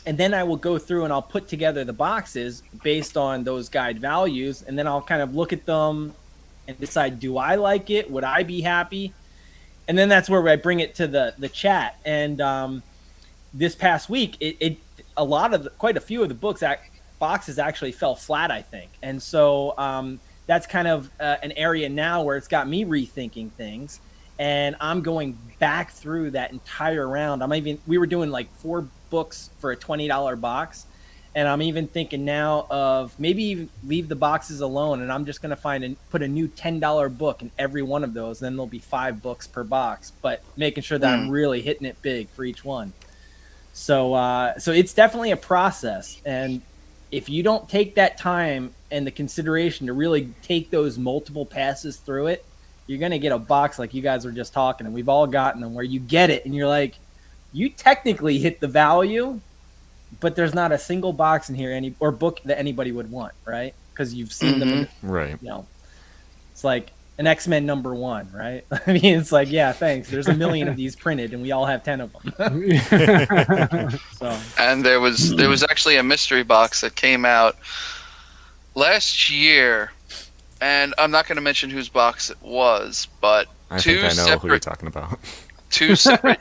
then I will go through and I'll put together the boxes based on those guide values, and then I'll kind of look at them and decide, do I like it? Would I be happy? And then that's where I bring it to the chat. And this past week, quite a few of the boxes actually fell flat, I think. And so that's kind of an area now where it's got me rethinking things. And I'm going back through that entire round. We were doing like 4 books for a $20 box. And I'm even thinking now of maybe even leave the boxes alone. And I'm just going to put a new $10 book in every one of those. Then there'll be 5 books per box, but making sure that I'm really hitting it big for each one. So it's definitely a process. And if you don't take that time and the consideration to really take those multiple passes through it, you're going to get a box like you guys were just talking, and we've all gotten them, where you get it and you're like, you technically hit the value, but there's not a single box in here or book that anybody would want, right? Because you've seen them. Right. It's like an X-Men #1, right? I mean, it's like, yeah, thanks. There's 1 million of these printed, and we all have 10 of them. So. And there was actually a mystery box that came out last year, and I'm not going to mention whose box it was, but I think I know who you're talking about. 2 separate.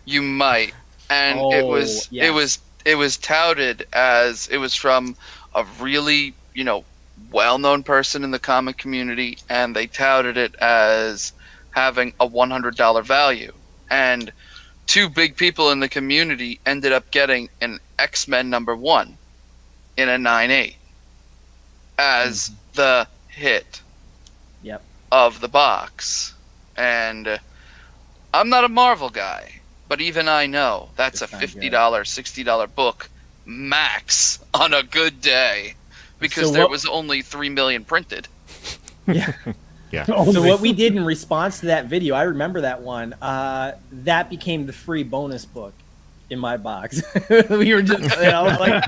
You might, and it was touted as it was from a really well-known person in the comic community, and they touted it as having a $100 value. And 2 big people in the community ended up getting an X-Men #1 in a 9.8 as the hit of the box. And I'm not a Marvel guy, but even I know that's a $50, $60 book max on a good day, because there was only 3 million printed. Yeah. Yeah. So what we did in response to that video, I remember that one, that became the free bonus book in my box. We were just, like,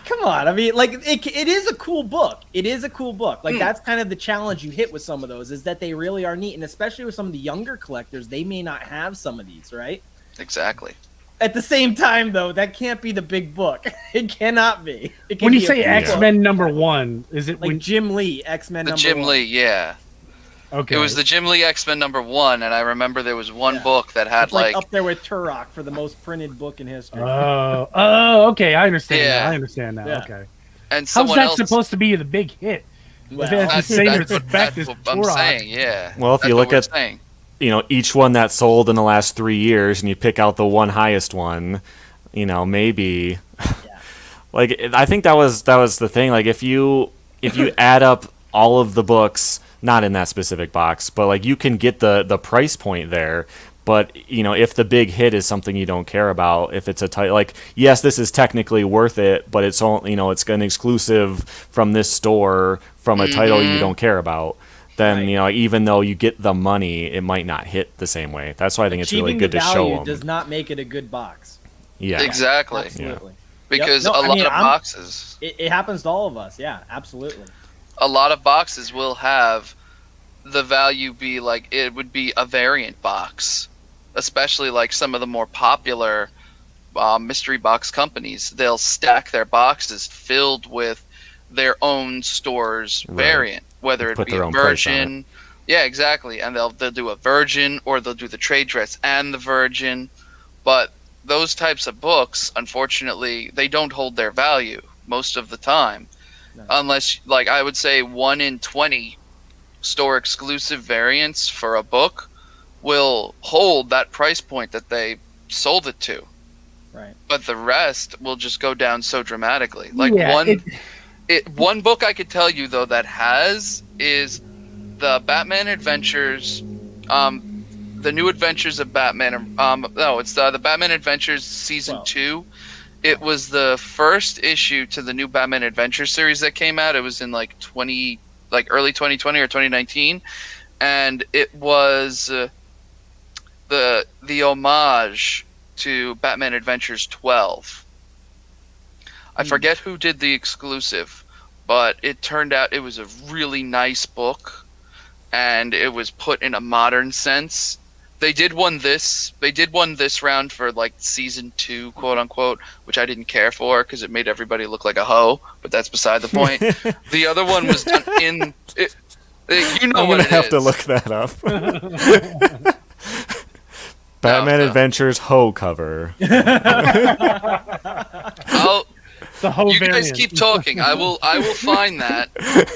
come on. I mean, like, it is a cool book. It is a cool book. Like, that's kind of the challenge you hit with some of those, is that they really are neat. And especially with some of the younger collectors, they may not have some of these, right? Exactly. At the same time, though, that can't be the big book. It cannot be. When you say X-Men #1, is it like Jim Lee, X-Men #1? Jim Lee, yeah. Okay. It was the Jim Lee X-Men #1, and I remember there was one book that had it's like up there with Turok for the most printed book in history. Oh, okay. I understand. Yeah. I understand now. Yeah. Okay. And how's that supposed to be the big hit? Well, that's the same respect as what I'm saying. Yeah. Well, if you look at each one that sold in the last 3 years, and you pick out the one highest one, maybe. Like, I think that was the thing. Like, if you add up all of the books, not in that specific box, but like, you can get the price point there. But if the big hit is something you don't care about, if it's a title, like, yes, this is technically worth it, but it's only it's an exclusive from this store from a title you don't care about. Then even though you get the money, it might not hit the same way. That's why I think it's really good to show them. Does not make it a good box. Yeah, exactly. Absolutely. Because a lot of boxes. It happens to all of us. Yeah, absolutely. A lot of boxes will have the value be like, it would be a variant box, especially like some of the more popular mystery box companies. They'll stack their boxes filled with their own store's variant, whether it be a Virgin. Yeah, exactly. And they'll do a Virgin, or they'll do the trade dress and the Virgin. But those types of books, unfortunately, they don't hold their value most of the time. No. Unless, like, I would say 1 in 20 store exclusive variants for a book will hold that price point that they sold it to. Right. But the rest will just go down so dramatically. Like, one book I could tell you, though, that has is the Batman Adventures, the New Adventures of Batman. No, it's the Batman Adventures Season 2. It was the first issue to the new Batman Adventures series that came out. It was in like early 2020 or 2019, and it was the homage to Batman Adventures 12. I forget who did the exclusive, but it turned out it was a really nice book, and it was put in a modern sense They did one this. They did one this round for like season 2, quote unquote, which I didn't care for because it made everybody look like a hoe. But that's beside the point. The other one was done in. You know I'm what gonna it have to is. look that up. Batman No. Adventures hoe cover. I'll, The whole you guys variant. keep talking. I will find that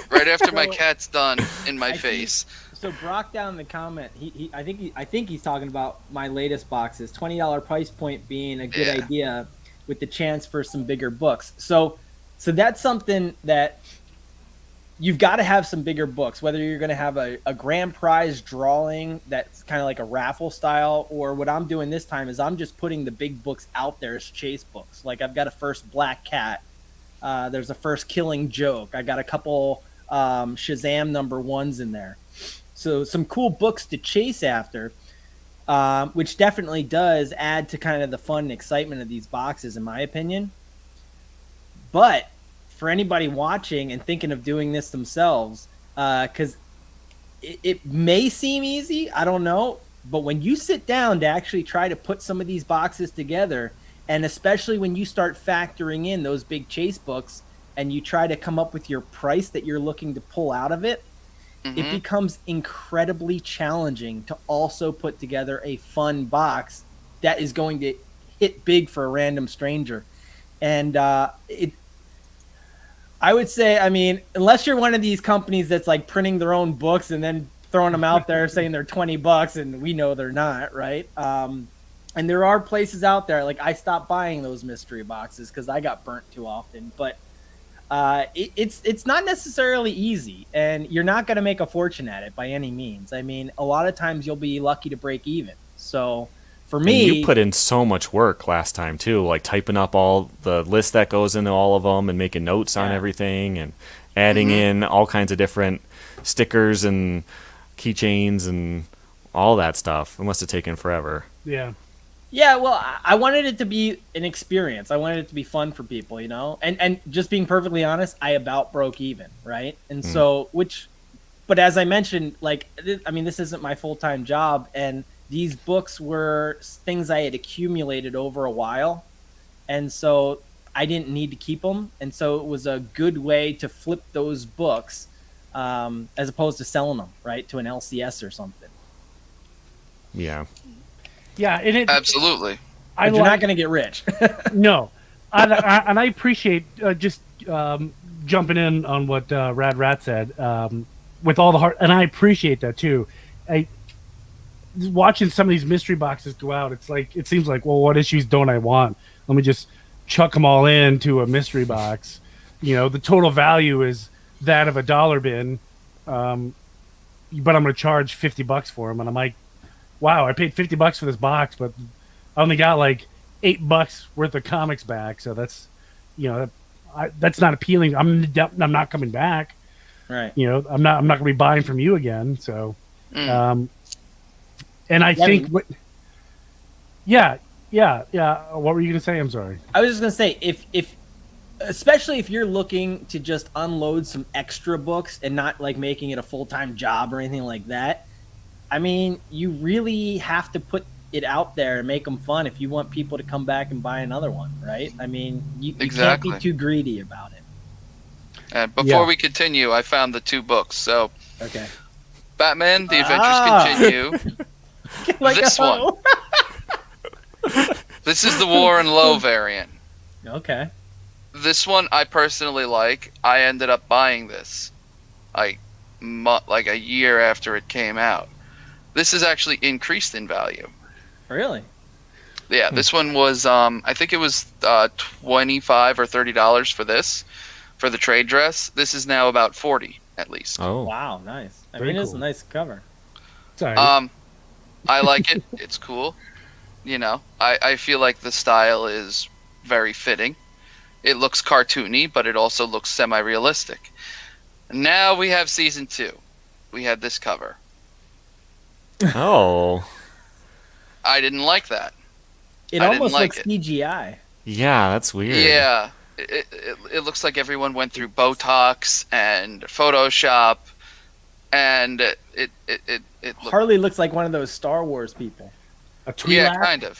right after my cat's done in my I see. face. So Brock down in the comment, I think he's talking about my latest boxes. $20 price point being a good Yeah. idea, with the chance for some bigger books. So that's something that you've got to have some bigger books. Whether you're going to have a grand prize drawing that's kind of like a raffle style, or what I'm doing this time is I'm just putting the big books out there as chase books. Like I've got a first Black Cat. There's a first Killing Joke. I got a couple Shazam #1s in there. So some cool books to chase after, which definitely does add to kind of the fun and excitement of these boxes, in my opinion. But for anybody watching and thinking of doing this themselves, because it may seem easy, I don't know, but when you sit down to actually try to put some of these boxes together, and especially when you start factoring in those big chase books and you try to come up with your price that you're looking to pull out of it, it becomes incredibly challenging to also put together a fun box that is going to hit big for a random stranger. And I would say, I mean, unless you're one of these companies that's like printing their own books and then throwing them out there saying they're $20, and we know they're not, right? And there are places out there, like I stopped buying those mystery boxes because I got burnt too often. But it's not necessarily easy, and you're not going to make a fortune at it by any means. I mean, a lot of times you'll be lucky to break even. So for me, And you put in so much work last time too, like typing up all the list that goes into all of them and making notes on everything and adding in all kinds of different stickers and keychains and all that stuff. It must have taken forever. Yeah. Yeah, well, I wanted it to be an experience. I wanted it to be fun for people, you know? And just being perfectly honest, I about broke even, right? And so, but as I mentioned, like, I mean, this isn't my full-time job, and these books were things I had accumulated over a while, and so I didn't need to keep them, and so it was a good way to flip those books as opposed to selling them, right, to an LCS or something. Yeah. Yeah, and it Absolutely. But you're not going to get rich. No, and I appreciate just jumping in on what Rad Rat said with all the heart, and I appreciate that too. Watching some of these mystery boxes go out, it seems like, well, what issues don't I want? Let me just chuck them all into a mystery box. You know, the total value is that of a dollar bin, but I'm going to charge $50 for them, and I'm like, wow, I paid $50 for this box, but I only got like $8 worth of comics back. So that's, you know, that's not appealing. I'm not coming back. Right. You know, I'm not going to be buying from you again. So, and I think, yeah. What were you going to say? I'm sorry. I was just going to say, if especially if you're looking to just unload some extra books and not like making it a full-time job or anything like that, I mean, you really have to put it out there and make them fun if you want people to come back and buy another one, right? I mean, you can't be too greedy about it. And before we continue, I found the 2 books. So, Okay. Batman: The Adventures Continue. Like This one. This is the War and Low variant. Okay. This one I personally like. I ended up buying this like a year after it came out. This is actually increased in value. Really? Yeah, this one was I think it was $25 or $30 for this, for the trade dress. This is now about $40 at least. Oh. Wow, nice. I Very mean, it's a cool. nice cover. Sorry. I like it. It's cool. You know, I feel like the style is very fitting. It looks cartoony, but it also looks semi-realistic. Now we have season 2. We had this cover. Oh. I didn't like that. It I almost didn't like looks it. CGI. Yeah, that's weird. Yeah, it looks like everyone went through Botox and Photoshop, and it looked, Harley looks like one of those Star Wars people. A yeah, Twi'lek? kind of.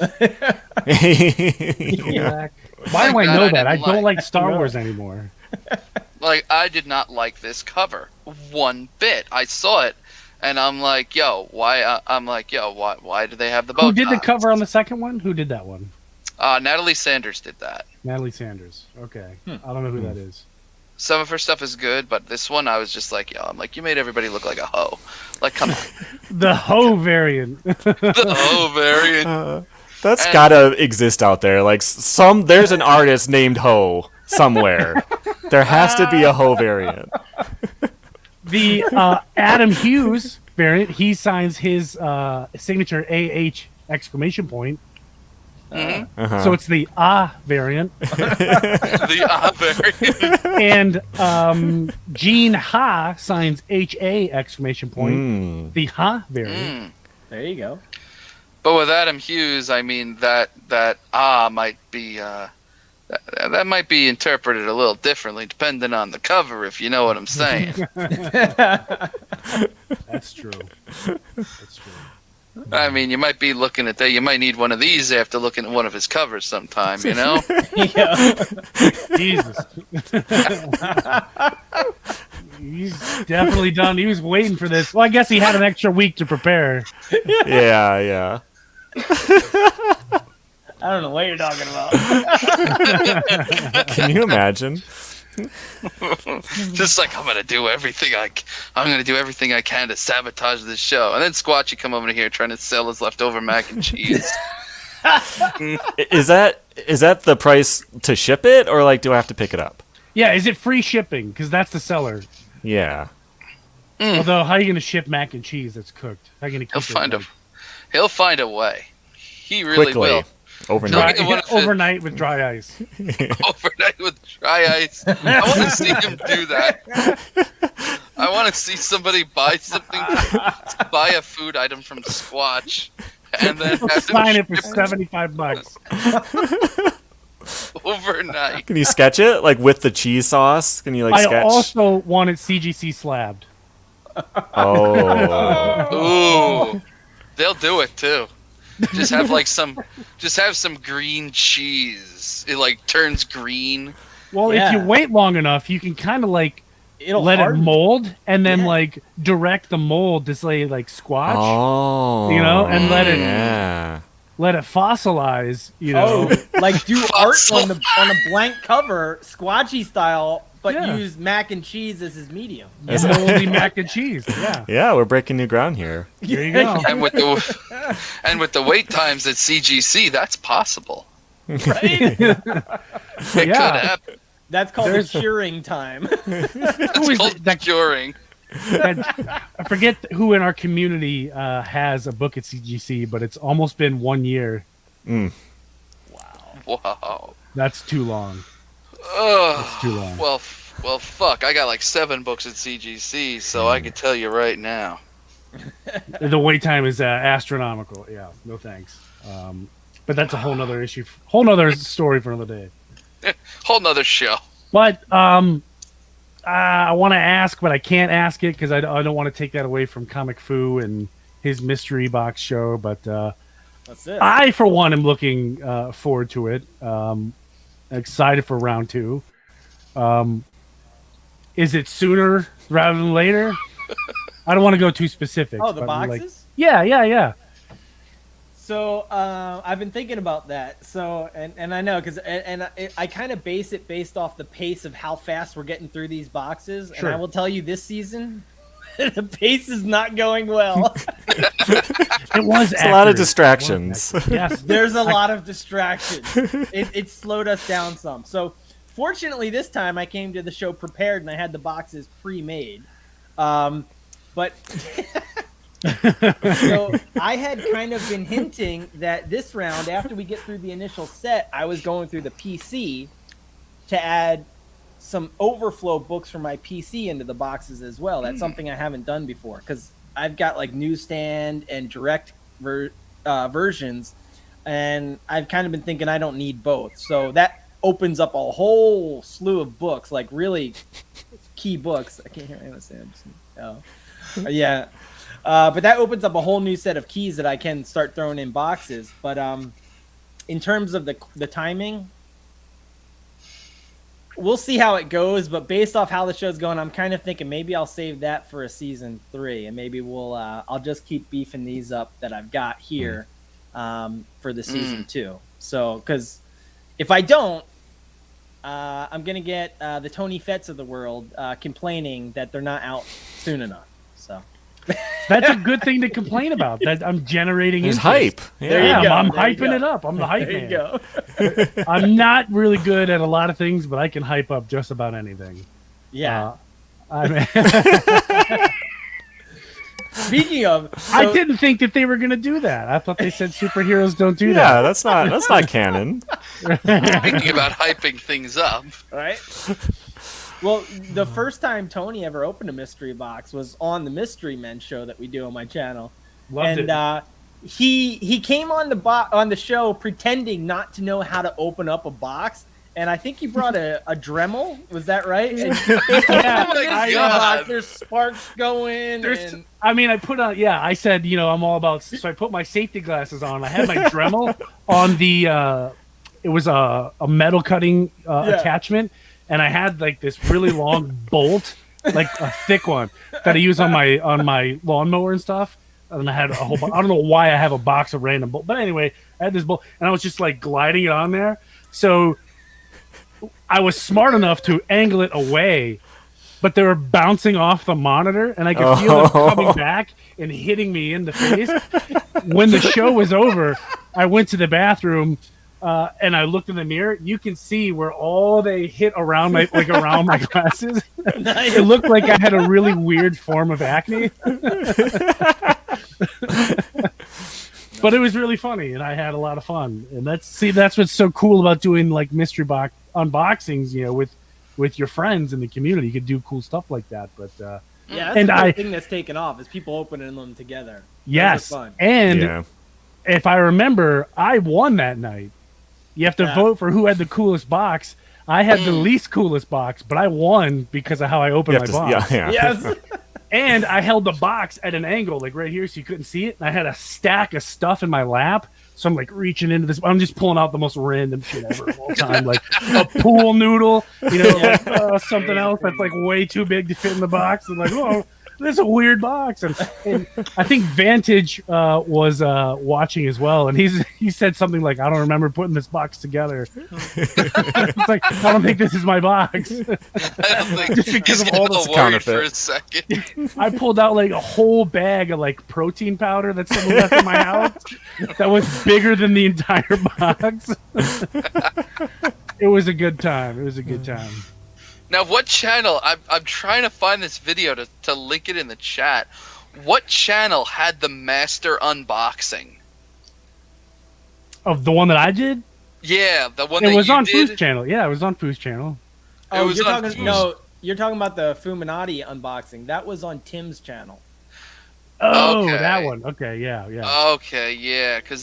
Twi'lek? Why do I know that? I don't like Star Wars anymore. Like, I did not like this cover one bit. I saw it, and I'm like, yo, why? Why do they have the bow Who did the ties? cover on the second one? Who did that one? Natalie Sanders did that. Natalie Sanders. Okay. I don't know who that is. Some of her stuff is good, but this one, I was just like, yo, I'm like, you made everybody look like a hoe. Like, come on. The Ho variant. The hoe variant. That's gotta exist out there. Like there's an artist named Ho somewhere. There has to be a Ho variant. The Adam Hughes variant, he signs his signature AH exclamation point. So it's the variant. The variant. And Gene Ha signs HA exclamation point. The Ha variant. There you go. But with Adam Hughes, I mean that might be that might be interpreted a little differently depending on the cover, if you know what I'm saying. That's true. That's true. I mean, you might be looking at that. You might need one of these after looking at one of his covers sometime, you know? Jesus. He's definitely done. He was waiting for this. Well, I guess he had an extra week to prepare. Yeah. I don't know what you're talking about. Can you imagine? Just like, I'm gonna do everything I can to sabotage this show, and then Squatchy come over here trying to sell his leftover mac and cheese. Is that the price to ship it, or like do I have to pick it up? Yeah, is it free shipping? Because that's the seller. Yeah. Although, how are you going to ship mac and cheese that's cooked? How are you going to keep He'll find a way. He really Quickly. will. Overnight. Overnight with dry ice. Overnight with dry ice. I want to see him do that. I want to see somebody buy something, buy a food item from Squatch, and then have Sign him it for $75. overnight. Can you sketch it like with the cheese sauce? Can you like sketch? I also want it CGC slabbed. Oh. Ooh, they'll do it too. Just have some green cheese. It like turns green. Well, if you wait long enough, you can kind of like let it mold and then like direct the mold to say like Squatch. Oh. You know, and let it fossilize, you know. Oh, like do art on a blank cover, Squatchy style, but use mac and cheese as his medium. Moldy mac and cheese. Yeah. Yeah, we're breaking new ground here. There you go. And with the wait times at CGC, that's possible. Right? It could happen. That's called the curing time. It's called curing. I forget who in our community has a book at CGC, but it's almost been 1 year. Wow. That's too long. That's too long. Well, fuck. I got like 7 books at CGC, so I can tell you right now. The wait time is astronomical. Yeah, no thanks. But that's a whole nother issue, whole nother story for another day. Whole nother show. But I want to ask, but I can't ask it because I don't want to take that away from Comic Fu and his mystery box show. But That's it. I, for one, am looking forward to it. Excited for round 2. Is it sooner rather than later? I don't want to go too specific. Oh, the boxes? Yeah. So I've been thinking about that. So and I know because I kind of base it based off the pace of how fast we're getting through these boxes. Sure. And I will tell you, this season, the pace is not going well. It was a lot of distractions. Yes, There's a lot of distractions. It slowed us down some. So fortunately, this time I came to the show prepared and I had the boxes pre-made. But so I had kind of been hinting that this round, after we get through the initial set, I was going through the PC to add some overflow books from my PC into the boxes as well. That's something I haven't done before because I've got like newsstand and direct versions, and I've kind of been thinking I don't need both. So that opens up a whole slew of books, like really key books. I can't hear anyone say. Yeah. But that opens up a whole new set of keys that I can start throwing in boxes. But in terms of the timing, we'll see how it goes. But based off how the show's going, I'm kind of thinking maybe I'll save that for a season 3, and maybe I'll just keep beefing these up that I've got here for the season 2. So, because if I don't, I'm gonna get the Tony Fetts of the world complaining that they're not out soon enough. So that's a good thing to complain about. That I'm generating There's interest. hype. Yeah, you go. I'm There you hyping go. it up. I'm the hype there man. you go. I'm not really good at a lot of things, but I can hype up just about anything. Yeah. I mean, Speaking of, I didn't think that they were going to do that. I thought they said superheroes don't do Yeah, that. that's not canon. Thinking about hyping things up. right? Well, the first time Tony ever opened a mystery box was on the Mystery Men show that we do on my channel. Loved it. And he came on the show pretending not to know how to open up a box, and I think he brought a Dremel. Was that right? And, Oh my God. there's sparks going. I put on, I said, I'm all about, so I put my safety glasses on. I had my Dremel on the, it was a metal cutting attachment, and I had like this really long bolt, like a thick one that I use on my lawnmower and stuff. And I had a whole, I don't know why I have a box of random bolts, but anyway, I had this bolt, and I was just like gliding it on there. So I was smart enough to angle it away, but they were bouncing off the monitor, and I could feel them coming back and hitting me in the face. When the show was over, I went to the bathroom, and I looked in the mirror. You can see where all they hit around my glasses. It looked like I had a really weird form of acne. But it was really funny, and I had a lot of fun. And that's what's so cool about doing like mystery box unboxings, with your friends in the community. You could do cool stuff like that. But that's and the thing that's taken off is people opening them together. Yes, Those are fun. and if I remember, I won that night. You have to vote for who had the coolest box. I had the least coolest box, but I won because of how I opened my box. Yes. And I held the box at an angle, like right here, so you couldn't see it. And I had a stack of stuff in my lap. So I'm like reaching into this. I'm just pulling out the most random shit ever of all time, like a pool noodle, like something else that's like way too big to fit in the box. And like, oh, this is a weird box. And I think Vantage was watching as well, and he said something like, "I don't remember putting this box together." It's like, I don't think this is my box. I don't think Just because of all the worried for a second. I pulled out like a whole bag of like protein powder that someone left in my house that was bigger than the entire box. It was a good time. Now, what channel? I'm trying to find this video to link it in the chat. What channel had the master unboxing? Of the one that I did? Yeah, the one It that was you on did. Foo's channel. Yeah, it was on Foo's channel. It was you're on talking Foo's. you're talking about the Fuminati unboxing. That was on Tim's channel. Oh, Okay. that one. Okay, yeah. Okay, yeah, because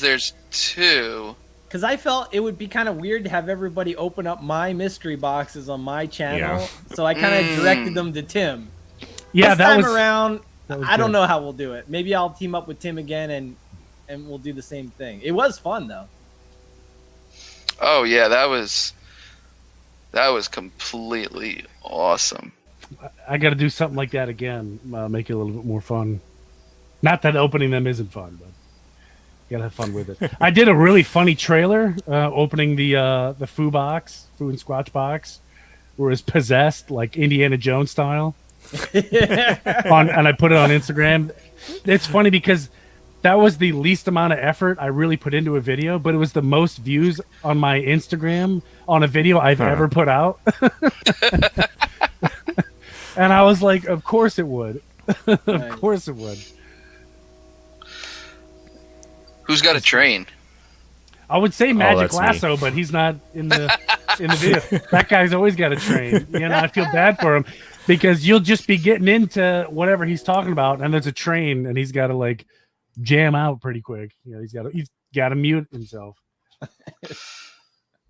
there's two. Because I felt it would be kind of weird to have everybody open up my mystery boxes on my channel, Yeah. so I kind of directed them to Tim. Yeah, this time around, was I don't good. know how we'll do it. Maybe I'll team up with Tim again and we'll do the same thing. It was fun though. Oh yeah, that was completely awesome. I got to do something like that again. Make it a little bit more fun. Not that opening them isn't fun, but you gotta have fun with it. I did a really funny trailer opening the Foo box, Foo and Squatch box, where it's possessed like Indiana Jones style. And I put it on Instagram. It's funny because that was the least amount of effort I really put into a video, but it was the most views on my Instagram on a video I've ever put out. And I was like, of course it would. Of course it would. Who's got a train? I would say Magic that's me. Lasso, but he's not in the video. That guy's always got a train. I feel bad for him because you'll just be getting into whatever he's talking about, and there's a train, and he's got to like jam out pretty quick. He's got to mute himself.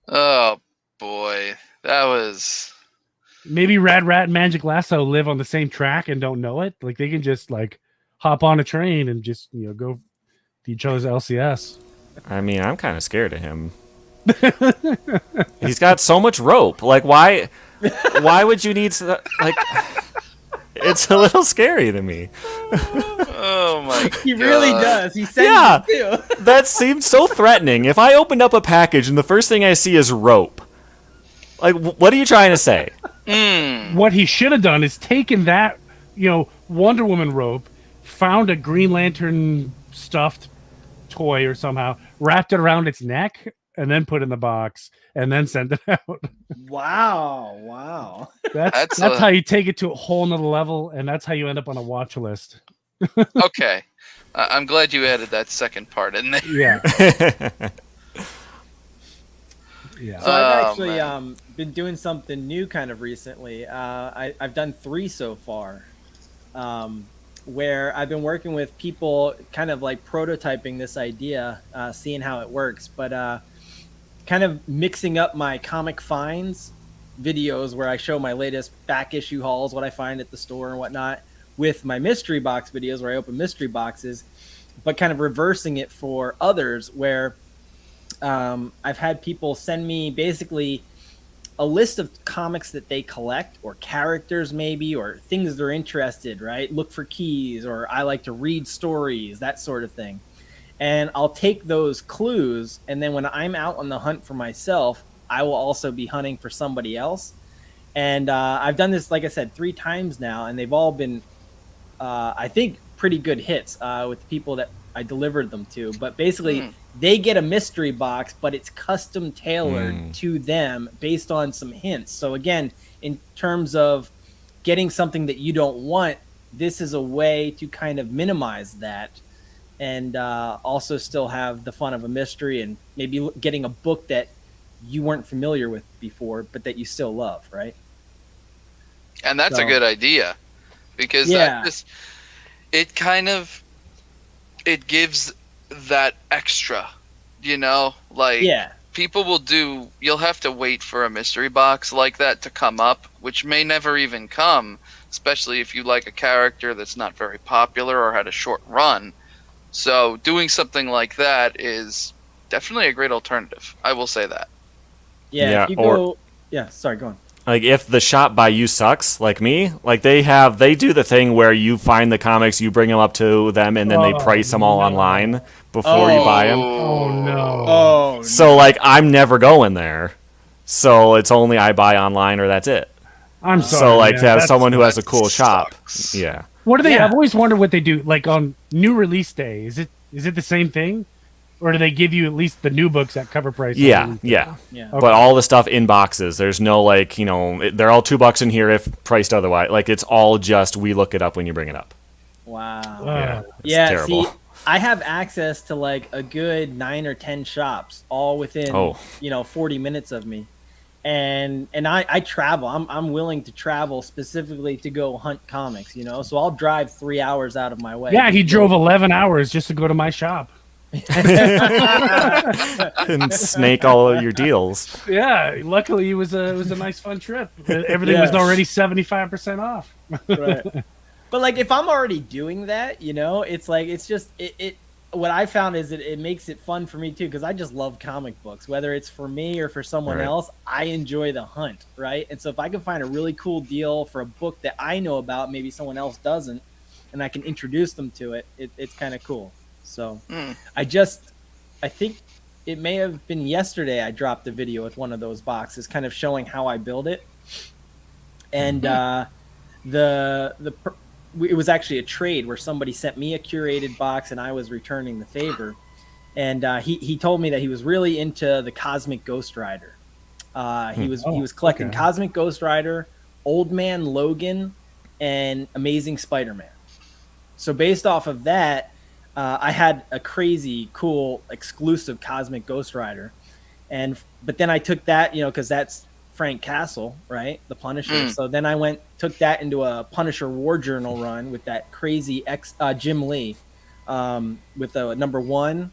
Oh boy, that was. Maybe Rad Rat and Magic Lasso live on the same track and don't know it. Like they can just like hop on a train and just go to each other's LCS. I mean, I'm kind of scared of him. He's got so much rope. Like, why would you need like? It's a little scary to me. Oh my god. He really does. He said Yeah. it too. That seems so threatening. If I opened up a package and the first thing I see is rope, like, what are you trying to say? What he should have done is taken that, Wonder Woman rope, found a Green Lantern stuffed toy or somehow, wrapped it around its neck, and then put it in the box, and then send it out. Wow. That's how you take it to a whole nother level, and that's how you end up on a watch list. Okay. I'm glad you added that second part in there. Yeah. Yeah. So I've Oh, actually been doing something new kind of recently. I've done 3 so far, where I've been working with people kind of like prototyping this idea, seeing how it works, but kind of mixing up my comic finds videos where I show my latest back issue hauls, what I find at the store and whatnot, with my mystery box videos where I open mystery boxes, but kind of reversing it for others where I've had people send me basically a list of comics that they collect, or characters maybe, or things they're interested, right? Look for keys, or I like to read stories, that sort of thing. And I'll take those clues, and then when I'm out on the hunt for myself, I will also be hunting for somebody else. And I've done this, like I said, 3 times now, and they've all been, I think, pretty good hits with the people that I delivered them to. But basically, they get a mystery box, but it's custom tailored to them based on some hints. So again, in terms of getting something that you don't want, this is a way to kind of minimize that, and also still have the fun of a mystery, and maybe getting a book that you weren't familiar with before, but that you still love, right? And that's a good idea, because it gives that extra, people will you'll have to wait for a mystery box like that to come up, which may never even come, especially if you like a character that's not very popular or had a short run. So doing something like that is definitely a great alternative. I will say that. Yeah, if you go... Yeah, sorry, go on. Like, if the shop by you sucks, like me, like they do the thing where you find the comics, you bring them up to them, and then they price them all online before you buy them. Oh no. Oh, So like, I'm never going there. So it's only I buy online, or that's it. I'm sorry. So like, to have someone who has a that cool shop. sucks. Yeah. What do they? Yeah. I've always wondered what they do. Like on new release day, is it the same thing, or do they give you at least the new books at cover price? Yeah. Okay. But all the stuff in boxes. There's no they're all $2 in here if priced otherwise. Like, it's all just, we look it up when you bring it up. Wow. It's terrible. See, I have access to like a good 9 or 10 shops, all within 40 minutes of me, and I travel. I'm willing to travel specifically to go hunt comics. So I'll drive 3 hours out of my way. Yeah, he drove 11 hours just to go to my shop. And snake all of your deals. Yeah, luckily it was a nice fun trip. Everything was already 75% off. Right. But like, if I'm already doing that, it's like, it's just it what I found is it makes it fun for me too, because I just love comic books, whether it's for me or for someone else. I enjoy the hunt, right? And so if I can find a really cool deal for a book that I know about, maybe someone else doesn't, and I can introduce them to it, it's kind of cool. So I think it may have been yesterday I dropped a video with one of those boxes, kind of showing how I build it. And it was actually a trade where somebody sent me a curated box and I was returning the favor. And he told me that he was really into the Cosmic Ghost Rider. He was collecting Cosmic Ghost Rider, Old Man Logan, and Amazing Spider-Man. So based off of that, I had a crazy cool exclusive Cosmic Ghost Rider, but then I took that, because that's Frank Castle, right, the Punisher. So then I took that into a Punisher War Journal run with that crazy Jim Lee, with a number 1,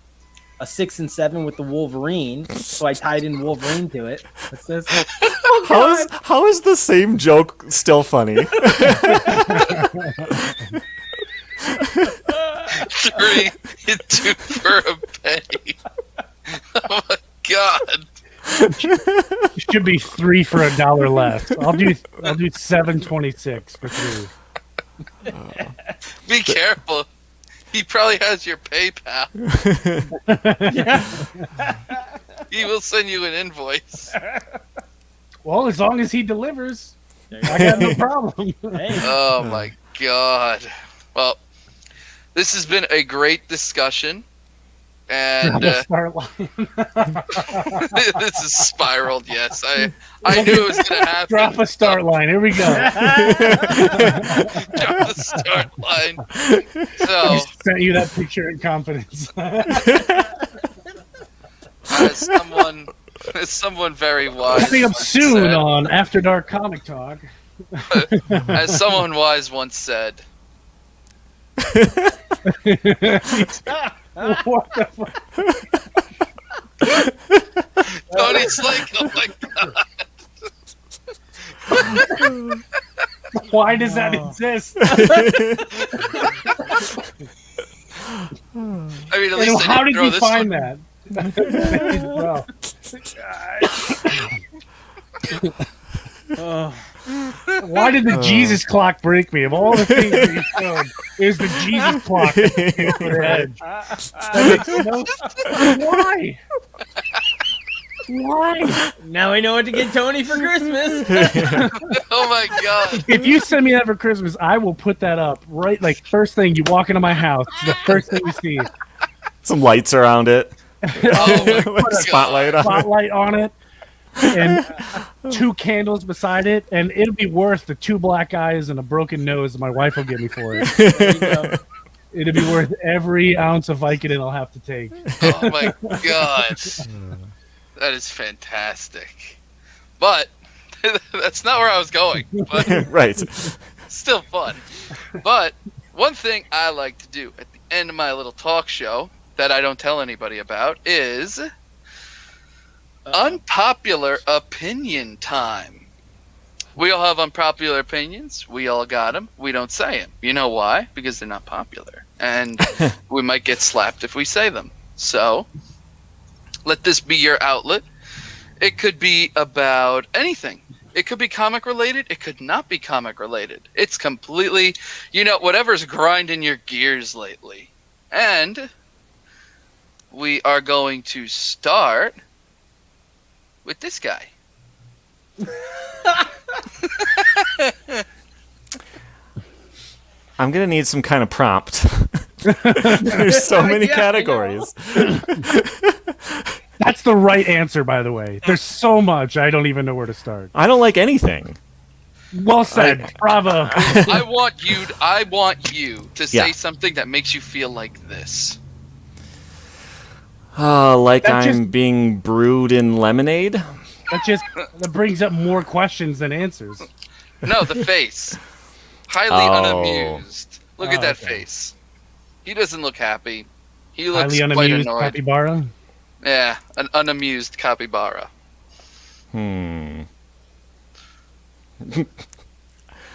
a 6 and 7 with the Wolverine. So I tied in Wolverine to it. What's this? How is the same joke still funny? 3, you 2 for a penny. Oh my god. It should be 3 for $1 less. I'll do $7.26 for 3. Be careful. He probably has your PayPal. He will send you an invoice. Well, as long as he delivers, I got no problem. Hey. Oh my god. Well, this has been a great discussion. And Start line. this is spiraled, yes. I knew it was going to happen. Drop a start line. Here we go. Drop the start line. So, I sent you that picture in confidence. as someone very wise. Coming up soon said, on After Dark Comic Talk. as someone wise once said, What the fuck? Tony's like, oh my god. Why does that exist? I mean, at least I How didn't did throw you this find one. that? Bro. Why did the Jesus clock break me? Of all the things that you showed, it was the Jesus clock that came to the edge. That makes no Why? Why? Now we know what to get Tony for Christmas. Oh my god. If you send me that for Christmas, I will put that up right. Like first thing you walk into my house, it's the first thing you see. Some lights around it. Oh my Like god. spotlight on it. Spotlight on it, and 2 candles beside it, and it'll be worth the 2 black eyes and a broken nose that my wife will give me for it. There you go. It'll be worth every ounce of Vicodin I'll have to take. Oh my god. That is fantastic. But that's not where I was going. But Right. still fun. But one thing I like to do at the end of my little talk show that I don't tell anybody about is unpopular opinion time. We all have unpopular opinions. We all got them. We don't say them. You know why? Because they're not popular. And we might get slapped if we say them. So let this be your outlet. It could be about anything. It could be comic related. It could not be comic related. It's completely, whatever's grinding your gears lately. And we are going to start with this guy. I'm gonna need some kind of prompt. There's so many Yeah, categories. That's the right answer, by the way. There's so much, I don't even know where to start. I don't like anything. Well said. Bravo. I want you to say Yeah. something that makes you feel like this. Like That I'm just- being brewed in lemonade. That brings up more questions than answers. No, the face. Highly Oh. unamused. Look at Oh, that okay. face. He doesn't look happy. He looks Highly quite unamused annoyed. capybara. Yeah, an unamused capybara.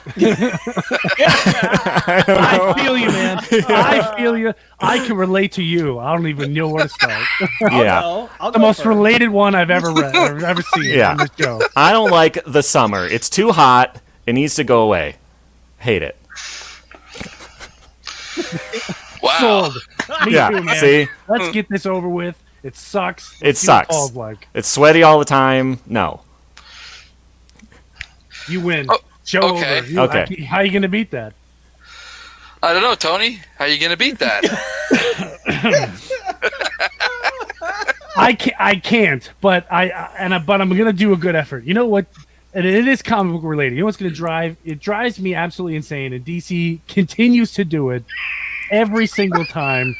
I feel you, man. I feel you. I can relate to you. I don't even know where to start. Yeah. I'll The go most first. related one I've ever read or ever seen Yeah. on this show. I don't like the summer. It's too hot. It needs to go away. Hate it. Wow. Sold. Me Yeah. too, man. See? Let's get this over with. It sucks. It Let's see what sucks. Paul's like. It's sweaty all the time. No. You win. Oh, Show okay. over. Okay. How are you gonna beat that? I don't know, Tony. How you gonna beat that? I can't, but I'm gonna do a good effort. You know what? And it is comic book related. You know what's gonna drives me absolutely insane, and DC continues to do it every single time,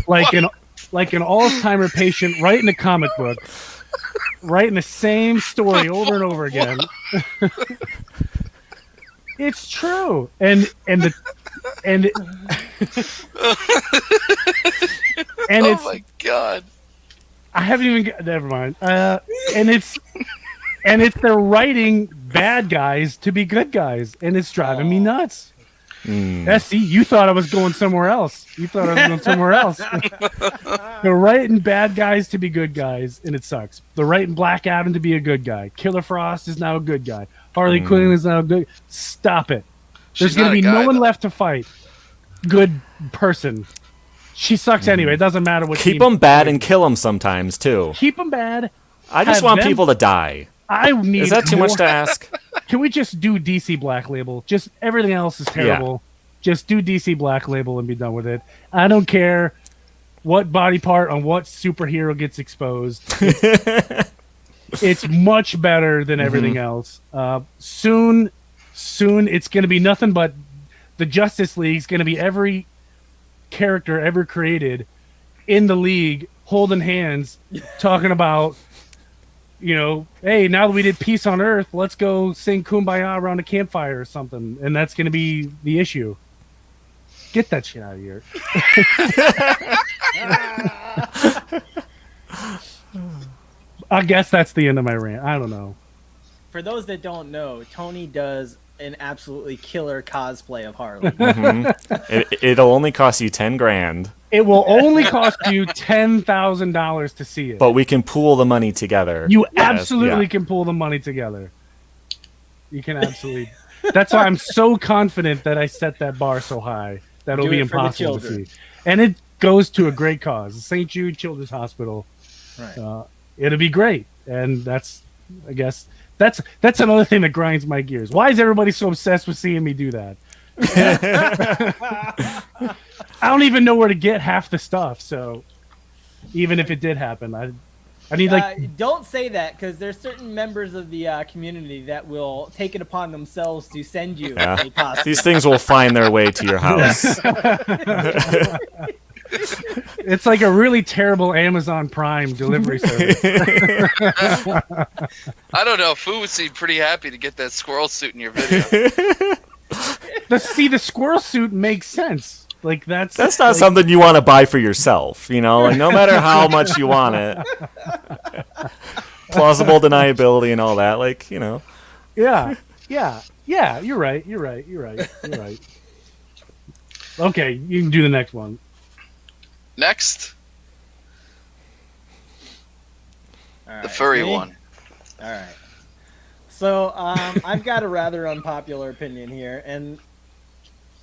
like an Alzheimer patient writing a comic book, writing the same story over and over again. It's true, and oh it's my god. I haven't even never mind. And it's they're writing bad guys to be good guys, and it's driving me nuts. See, you thought I was going somewhere else. They're writing bad guys to be good guys, and it sucks. They're writing Black Adam to be a good guy. Killer Frost is now a good guy. Harley Quinn is now good. Stop it. There's going to be no one left to fight. Good person. She sucks anyway. It doesn't matter what. Keep them bad and kill them sometimes too. Keep them bad. I just want people to die. Is that too much to ask? Can we just do DC Black Label? Just everything else is terrible. Yeah. Just do DC Black Label and be done with it. I don't care what body part on what superhero gets exposed. It's much better than everything else. Soon it's going to be nothing but the Justice League is going to be every character ever created in the league holding hands, talking about, hey, now that we did peace on Earth, let's go sing Kumbaya around a campfire or something. And that's going to be the issue. Get that shit out of here. I guess that's the end of my rant. I don't know. For those that don't know, Tony does an absolutely killer cosplay of Harley. It'll only cost you $10,000. It will only cost you $10,000 to see it. But we can pool the money together. You absolutely can pull the money together. You can absolutely. That's why I'm so confident that I set that bar so high that it'll be impossible to see. And it goes to a great cause, the St. Jude Children's Hospital. Right. It'll be great, and that's another thing that grinds my gears. Why is everybody so obsessed with seeing me do that? I don't even know where to get half the stuff. So even if it did happen, I need don't say that, because there's certain members of the community that will take it upon themselves to send you a costume. These things will find their way to your house. It's like a really terrible Amazon Prime delivery service. I don't know. Fu would seem pretty happy to get that squirrel suit in your video. The squirrel suit makes sense. Like that's not something you want to buy for yourself. Like no matter how much you want it, plausible deniability and all that. Yeah. You're right. Okay, you can do the next one. Next, right, the furry one. All right. So I've got a rather unpopular opinion here, and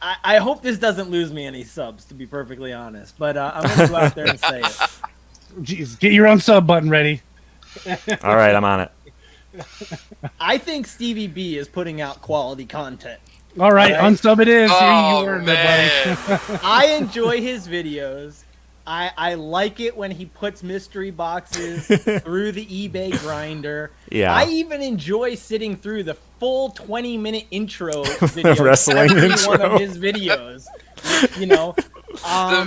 I hope this doesn't lose me any subs, to be perfectly honest. But I'm going to go out there and say it. Jeez, get your own sub button ready. All right, I'm on it. I think Stevie B is putting out quality content. All right, unsub it is. Oh, Here you man. I enjoy his videos. I like it when he puts mystery boxes through the eBay grinder. Yeah. I even enjoy sitting through the full 20-minute intro video wrestling every intro. one of his videos.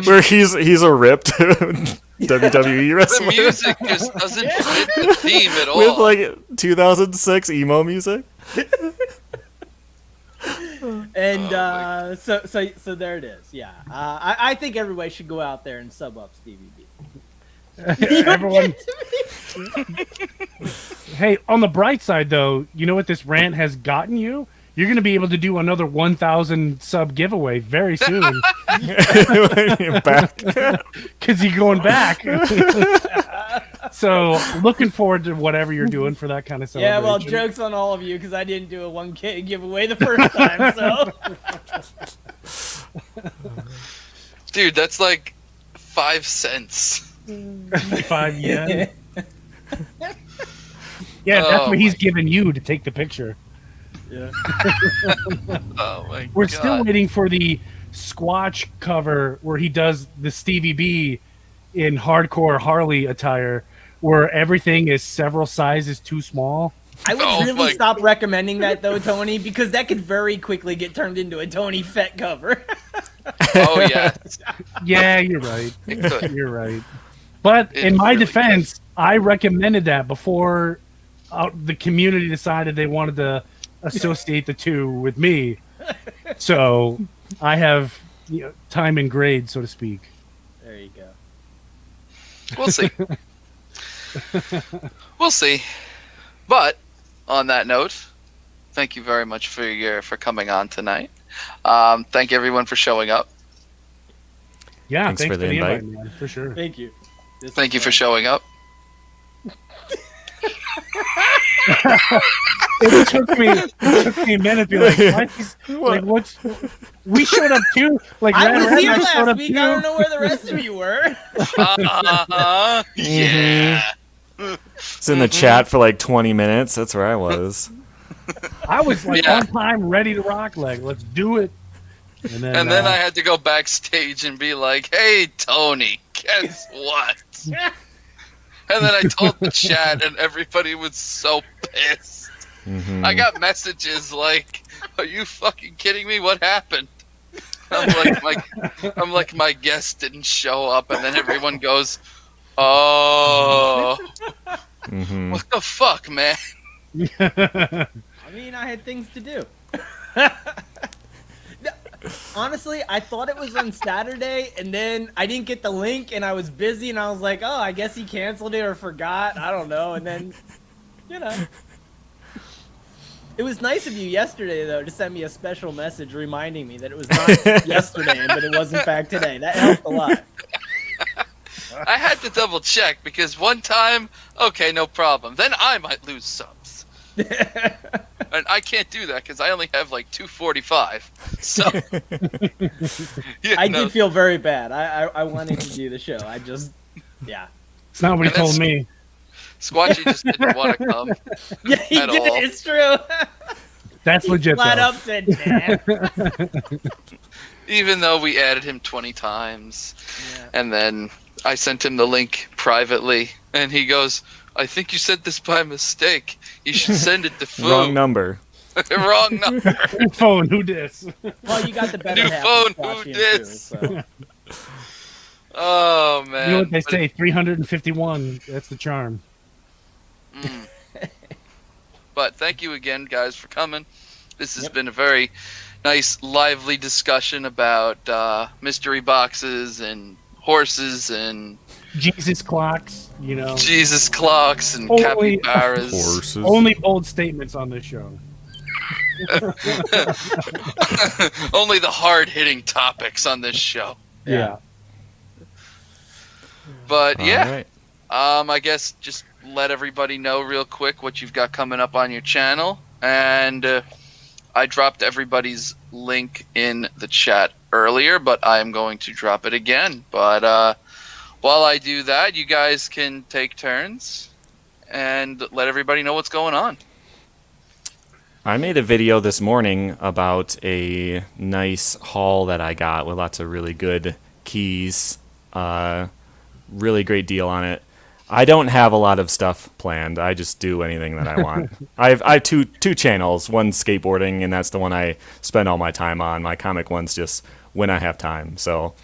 Where he's a ripped WWE wrestler. The music just doesn't fit the theme at all. With 2006 emo music. And so there it is. Yeah, I think everybody should go out there and sub up Stevie B. Everyone. Hey, on the bright side, though, you know what this rant has gotten you? You're going to be able to do another 1,000 sub giveaway very soon. Back. Because you're going back. So, looking forward to whatever you're doing for that kind of celebration. Yeah, well, joke's on all of you, because I didn't do a 1K giveaway the first time, so. Dude, that's like 5 cents. 5 yen. Yeah, that's what he's giving you to take the picture. Yeah. Oh my We're God. still waiting for the Squatch cover where he does the Stevie B in hardcore Harley attire, where everything is several sizes too small. I would really stop recommending that, though, Tony, because that could very quickly get turned into a Tony Fett cover. Oh, yeah. Yeah, you're right. It could. You're right. But in my defense, I recommended that before the community decided they wanted to associate the two with me. So I have time and grade, so to speak. There you go. We'll see. We'll see. But on that note, thank you very much for coming on tonight. Thank everyone for showing up. Yeah, Thanks for the invite. man, for sure. Thank you. Thank you for showing up. It took me a minute to be like, what's we showed up too. Like I was Red here Red showed last up week. too. I don't know where the rest of you were. Yeah. It's in the chat for like 20 minutes. That's where I was. I was like Yeah. on time, ready to rock. Like, let's do it. And then, I had to go backstage and be like, "Hey, Tony, guess what?" And then I told the chat, and everybody was so pissed. I got messages like, "Are you fucking kidding me? What happened?" I'm like, my guest didn't show up, and then everyone goes, "Oh, what the fuck, man?" I mean, I had things to do. Honestly, I thought it was on Saturday, and then I didn't get the link, and I was busy, and I was like, oh, I guess he canceled it or forgot. I don't know. And then, you know. It was nice of you yesterday, though, to send me a special message reminding me that it was not yesterday, but it was, in fact, today. That helped a lot. I had to double check because one time, okay, no problem. Then I might lose subs. And I can't do that because I only have like 245. So I did feel very bad. I wanted to do the show. I just, yeah. it's not what he told me. Squatchy just didn't want to come. Yeah, he At did. all. It's true. That's legit. Flat Though. up said, nah. Even though we added him 20 times. Yeah. And then I sent him the link privately. And he goes, "I think you sent this by mistake. You should send it to Foo." Wrong number. Wrong number. New phone, who dis? Well, you got the better New half phone, of Squatchy who and dis? Foo, so. Oh, man. You know what they But- say? 351. That's the charm. But thank you again, guys, for coming. This has been a very nice, lively discussion about mystery boxes and horses and Jesus clocks, you know. Jesus clocks and Holy- capybaras. Horses. Only bold statements on this show. Only the hard-hitting topics on this show. Yeah. But All yeah, right. I guess just let everybody know real quick what you've got coming up on your channel. And I dropped everybody's link in the chat earlier, but I'm going to drop it again. But while I do that, you guys can take turns and let everybody know what's going on. I made a video this morning about a nice haul that I got with lots of really good keys. Really great deal on it. I don't have a lot of stuff planned. I just do anything that I want. I have two channels. One's skateboarding, and that's the one I spend all my time on. My comic one's just when I have time. So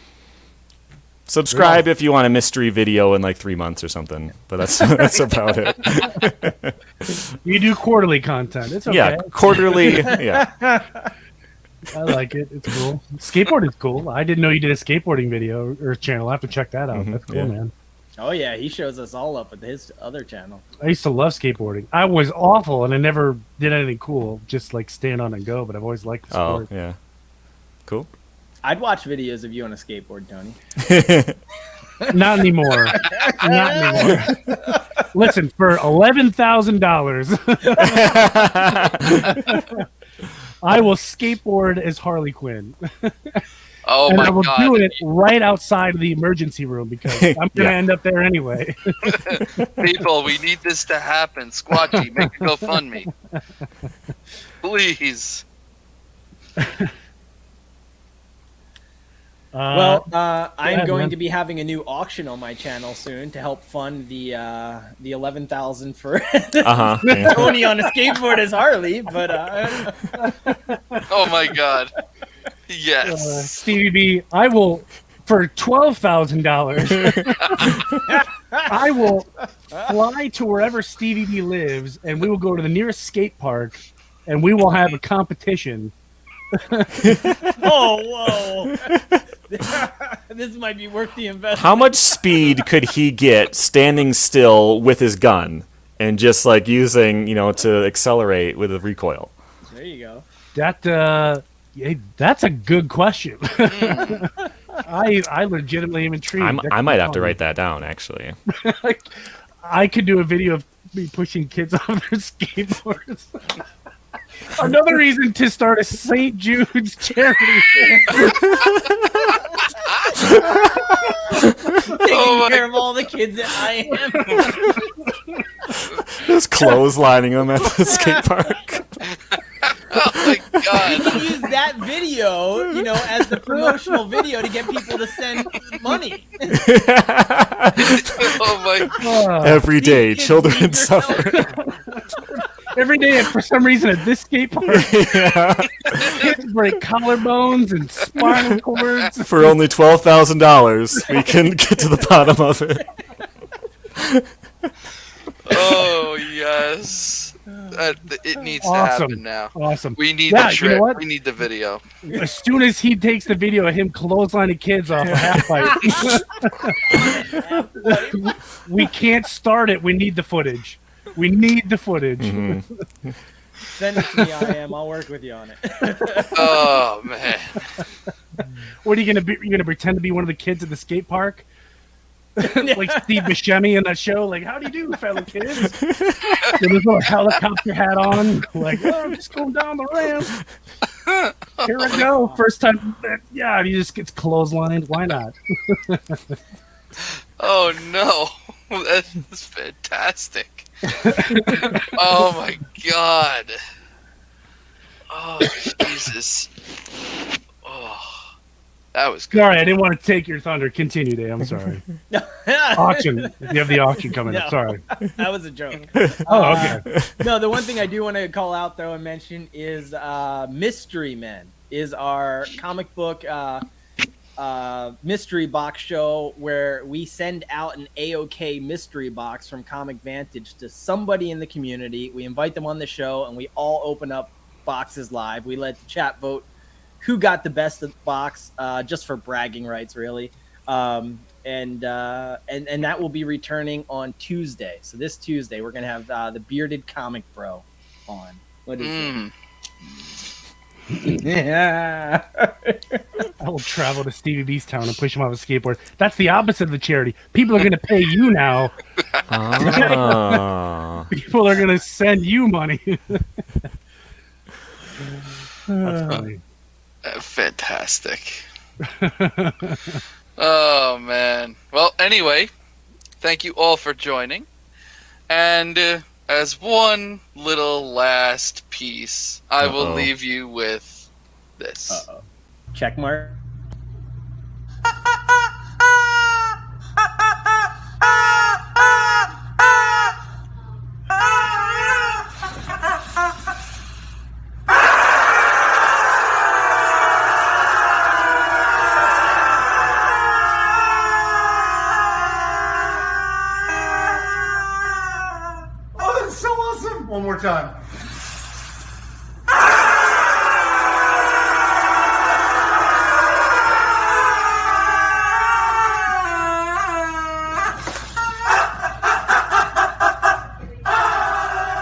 subscribe if you want a mystery video in like 3 months or something. But that's about it. You do quarterly content. It's okay. Yeah, quarterly. Yeah. I like it. It's cool. Skateboard is cool. I didn't know you did a skateboarding video or channel. I have to check that out. That's cool, yeah. man. Oh, yeah. He shows us all up with his other channel. I used to love skateboarding. I was awful, and I never did anything cool. Just like stand on and go. But I've always liked the Oh, sport. yeah. Cool. I'd watch videos of you on a skateboard, Tony. Not anymore. Not anymore. Listen, for $11,000, I will skateboard as Harley Quinn. Oh And my I will god. do it right outside of the emergency room because I'm going to Yeah. end up there anyway. People, we need this to happen. Squatchy, make a GoFundMe. Please. Well, I'm ahead, going man. to be having a new auction on my channel soon to help fund the 11,000 for Uh-huh. Yeah. Tony on a skateboard as Harley. But Oh my god. Yes. Stevie B, I will, for $12,000, I will fly to wherever Stevie B lives, and we will go to the nearest skate park, and we will have a competition. whoa, this might be worth the investment. How much speed could he get standing still with his gun and just like using, to accelerate with a recoil? There you go. That Yeah, that's a good question. Mm. I legitimately am intrigued. I might have to write that down, actually. I could do a video of me pushing kids off their skateboards. Another reason to start a St. Jude's charity. Oh Taking care my, of all the kids at I am. Just clotheslining them at the skate park. oh my You god. can use that video, as the promotional video to get people to send money. Oh my. Every day, These kids children need your suffer. help. Every day, for some reason, at this skate park, Yeah. kids break collarbones and spinal cords. For only $12,000, we can get to the bottom of it. Oh yes. It needs to Awesome. happen now. Awesome. We need Yeah, the you trip. know what? We need the video. As soon as he takes the video of him clotheslining kids off a half pipe, we can't start it. We need the footage. We need the footage. Mm-hmm. Send it to me, I am. I'll work with you on it. Oh man. What are you gonna be? You're gonna pretend to be one of the kids at the skate park, like Steve Buscemi in that show. Like, how do you do, fellow kids? With his little helicopter hat on. Like, oh, I'm just going down the ramp. Here I go. First time. Yeah, and he just gets clotheslined. Why not? Oh no. That's fantastic. Oh my god. Oh Jesus. Oh, that was good. Sorry, I didn't want to take your thunder. Continue, Dave. I'm sorry. Auction. You have the auction coming up. No. Sorry. That was a joke. Oh, okay. No, the one thing I do want to call out, though, and mention is Mystery Men is our comic book mystery box show where we send out an AOK mystery box from Comic Vantage to somebody in the community. We invite them on the show, and we all open up boxes live. We let the chat vote who got the best of the box, just for bragging rights, really. And that will be returning on Tuesday. So this Tuesday, we're going to have the Bearded Comic Bro on. What is it? Yeah. I will travel to Stevie B's town and push him off a skateboard. That's the opposite of the charity. People are going to pay you now. Oh. People are going to send you money. That's funny. Fantastic. Oh man. Well, anyway, thank you all for joining. And as one little last piece, I will leave you with this. Check mark. Oh, that's so awesome! One more time.